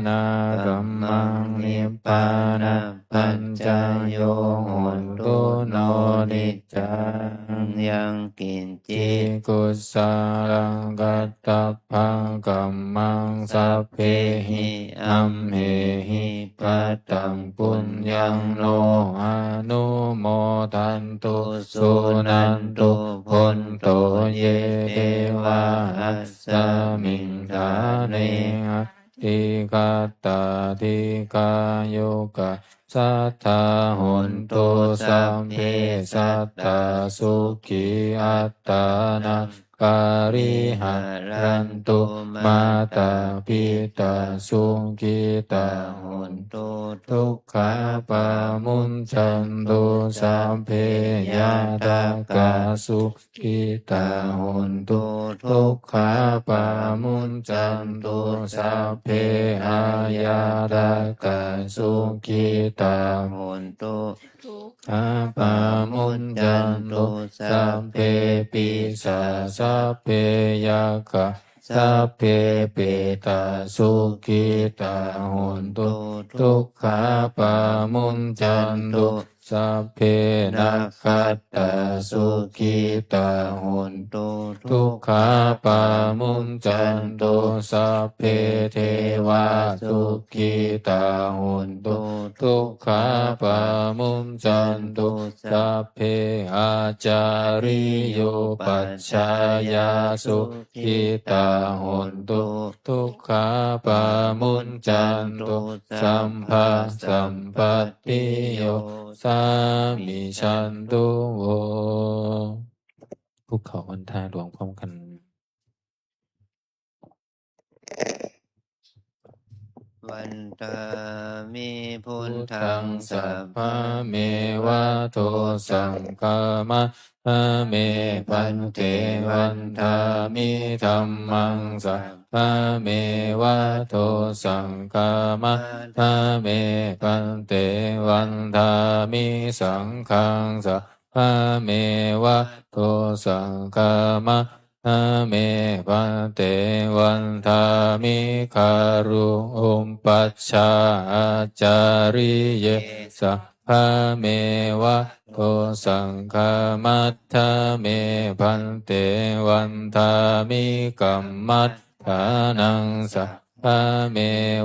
นากัมมังนิพพานาปัญจโยโหนตุโนนิจจัง ยังกินจิ จิ ต กุสาลังกัตตพังกัมมังสัพเพหิอัมเหหิปัตตังปุญญังโลอนุโมทันตุสุนันตุพนโตเยเทวาอัสสมิงทาเนอะติกาตาติกายุกะสัทธาหนตุสัมเพสัตตาสุขีอัตตานาการิหารันตุมาตาปิตาสุกิตาหนตุทุกขาปามุนจันตุสัมเพยาตากาสุกิตาหนตุทุกขาปามุนจันตุสัพเพหายาตากาสุกิตาหนตุอาปามุนจันตุสัพเพปิสาสัพเพยากะสัพเพเปตาสุกิตาหนตุทุกขาปามุนจันตุ สัพเพนัคคัตตาสุขิตาหุนตุทุกขาปามุญจันตุสัพเพเทวาสุขิตาหุนตุทุกขาปามุญจันตุสัพเพอาจาริโยปัชฌายาสุขิตาหุนตุทุกขาปามุญจันตุสัมภะสัมปติโยสามิชันตุโวภูเขาวันทาหลวงพร้อมกัน วันตามิพุท พุท ธั ธั ง ง สั สั พ พ พะ พะ เม เม วะ วะ โต โต สั สั ง ง ฆา ฆามะพะเมพันเตวันทามิธัมมังสัพพะเมวะโตสังฆามะพะเมพันเตวันทามิสังฆังสัพพะเมวะโตสังฆามะพะเมพันเตวันทามิคารุอุปปัชฌาจาริเยสัพพะเมวะโตสังฆามัตถะเมพันเตวันทามิกัมมัฏฐานังสัพพะเม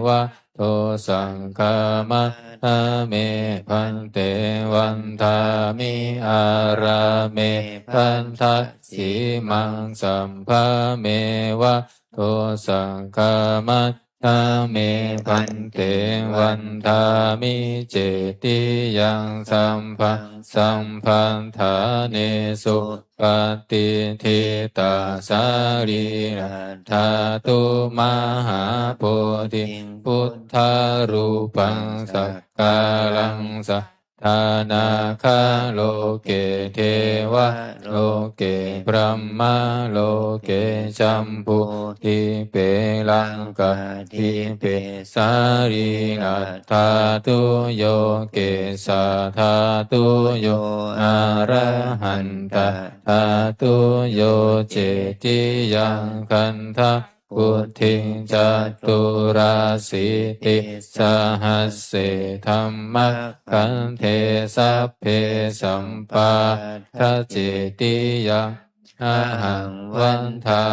วะโตสังฆามัตถะเมพันเตวันทามิอาราเมพันทะสีมังสัมภะเมวะโตสังฆามัตถะเมพันเตวันทามิเจติยังสัมพันธาเนสุปฏิทิตาสารีรัธาตุมหาโพธิพุทธารูปังสักกาลังสัทธานาคาโลเกเทวะโลเกพระมะโลเกจัมพุทิเปลังกาทิเปสารีนัตถาตุโยเกสาธาตุโยอะระหันตาธาตุโยเจติยังคันทะพุทธิงจัตุราสิติสหัสเสธัมมะคันเทสัพเพสัมปาทัจเจติยังอะหังวันทา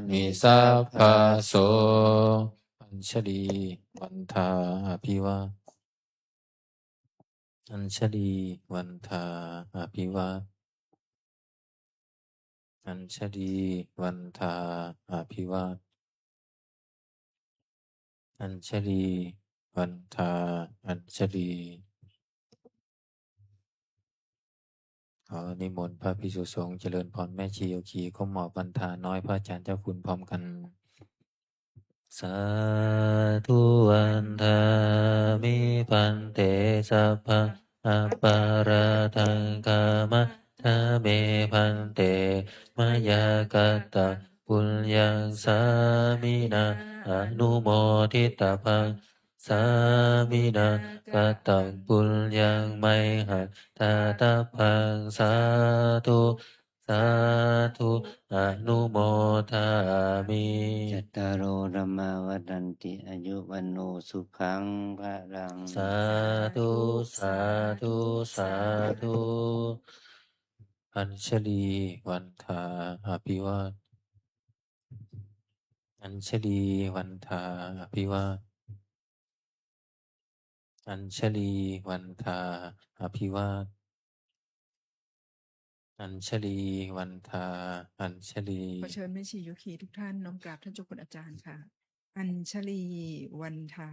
มิสัพพะโสอัญชลีวันทาอภิวาทอัญชลีวันทาอภิวาทอัญชลีวันทาอภิวาทอัญชลีวันทาอัญชลีขอนิมนต์พระภิกษุสงฆ์เจริญพรแม่ชีโยคีก้มหมอบวันทาน้อยพระอาจารย์เจ้าคุณพร้อมกันสาธุวันทามิพันเตสัพพะอัปปาราทังกามะทะเมพันเตมยากตะปุญญังสามินาอนุโมทิตาภังสามินากตังปุญญังไมหัตถาตาภังสาธุสาธุอนุโมทามิ จัตตารโอธรรมาวัฏันติอายุวันโนสุขังพลัง สาธุสาธุสาธุอัญชลีวันทาอภิวาทอัญชลีวันทาอภิวาทอัญชลีวันทาอภิวาทอัญชลีวันทาอัญชลี ขอเชิญแม่ชีโยคีทุกท่านน้อมกราบท่านเจ้าคุณอาจารย์ค่ะ อัญชลีวันทา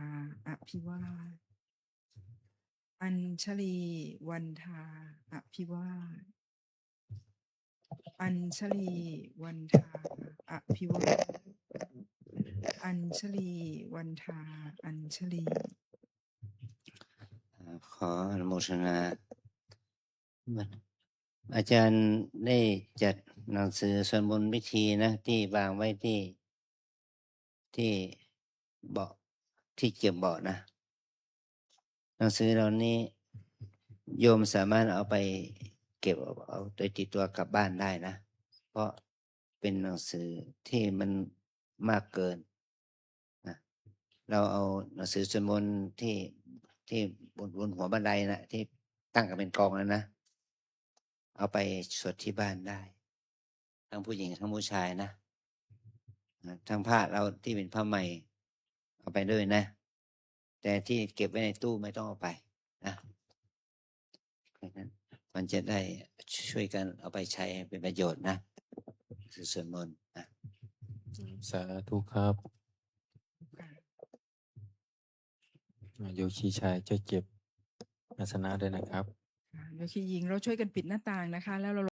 อภิวาทอัญชลีวันทาอภิวาทอัญชลีวันทาอภิวาทอัญชลีวันทาอัญชลี ขออนุโมทนาอาจารย์ได้จัดหนังสือสวดมนต์วิธีนะที่วางไว้ที่เบาะที่เก็บเบาะนะหนังสือเหล่านี้โยมสามารถเอาไปเก็บเอาโดยติดตัวกลับบ้านได้นะเพราะเป็นหนังสือที่มันมากเกินนะเราเอาหนังสือสวดมนต์ที่บนหัวบันไดนะที่ ตั้งกันเป็นกองแล้วนะ เอาไปสวดที่บ้านได้ ทั้งผู้หญิงทั้งผู้ชายนะทั้งผ้าเราที่เป็นผ้าใหม่เอาไปด้วยนะ แต่ที่เก็บไว้ในตู้ไม่ต้องเอาไปนะมันจะได้ช่วยกันเอาไปใช้เป็นประโยชน์นะคือสวดมนต์นะ สาธุครับโยคีชายช่วยเก็บอาสนะด้วยนะครับ โยคีหญิงเราช่วยกันปิดหน้าต่างนะคะ แล้วเรา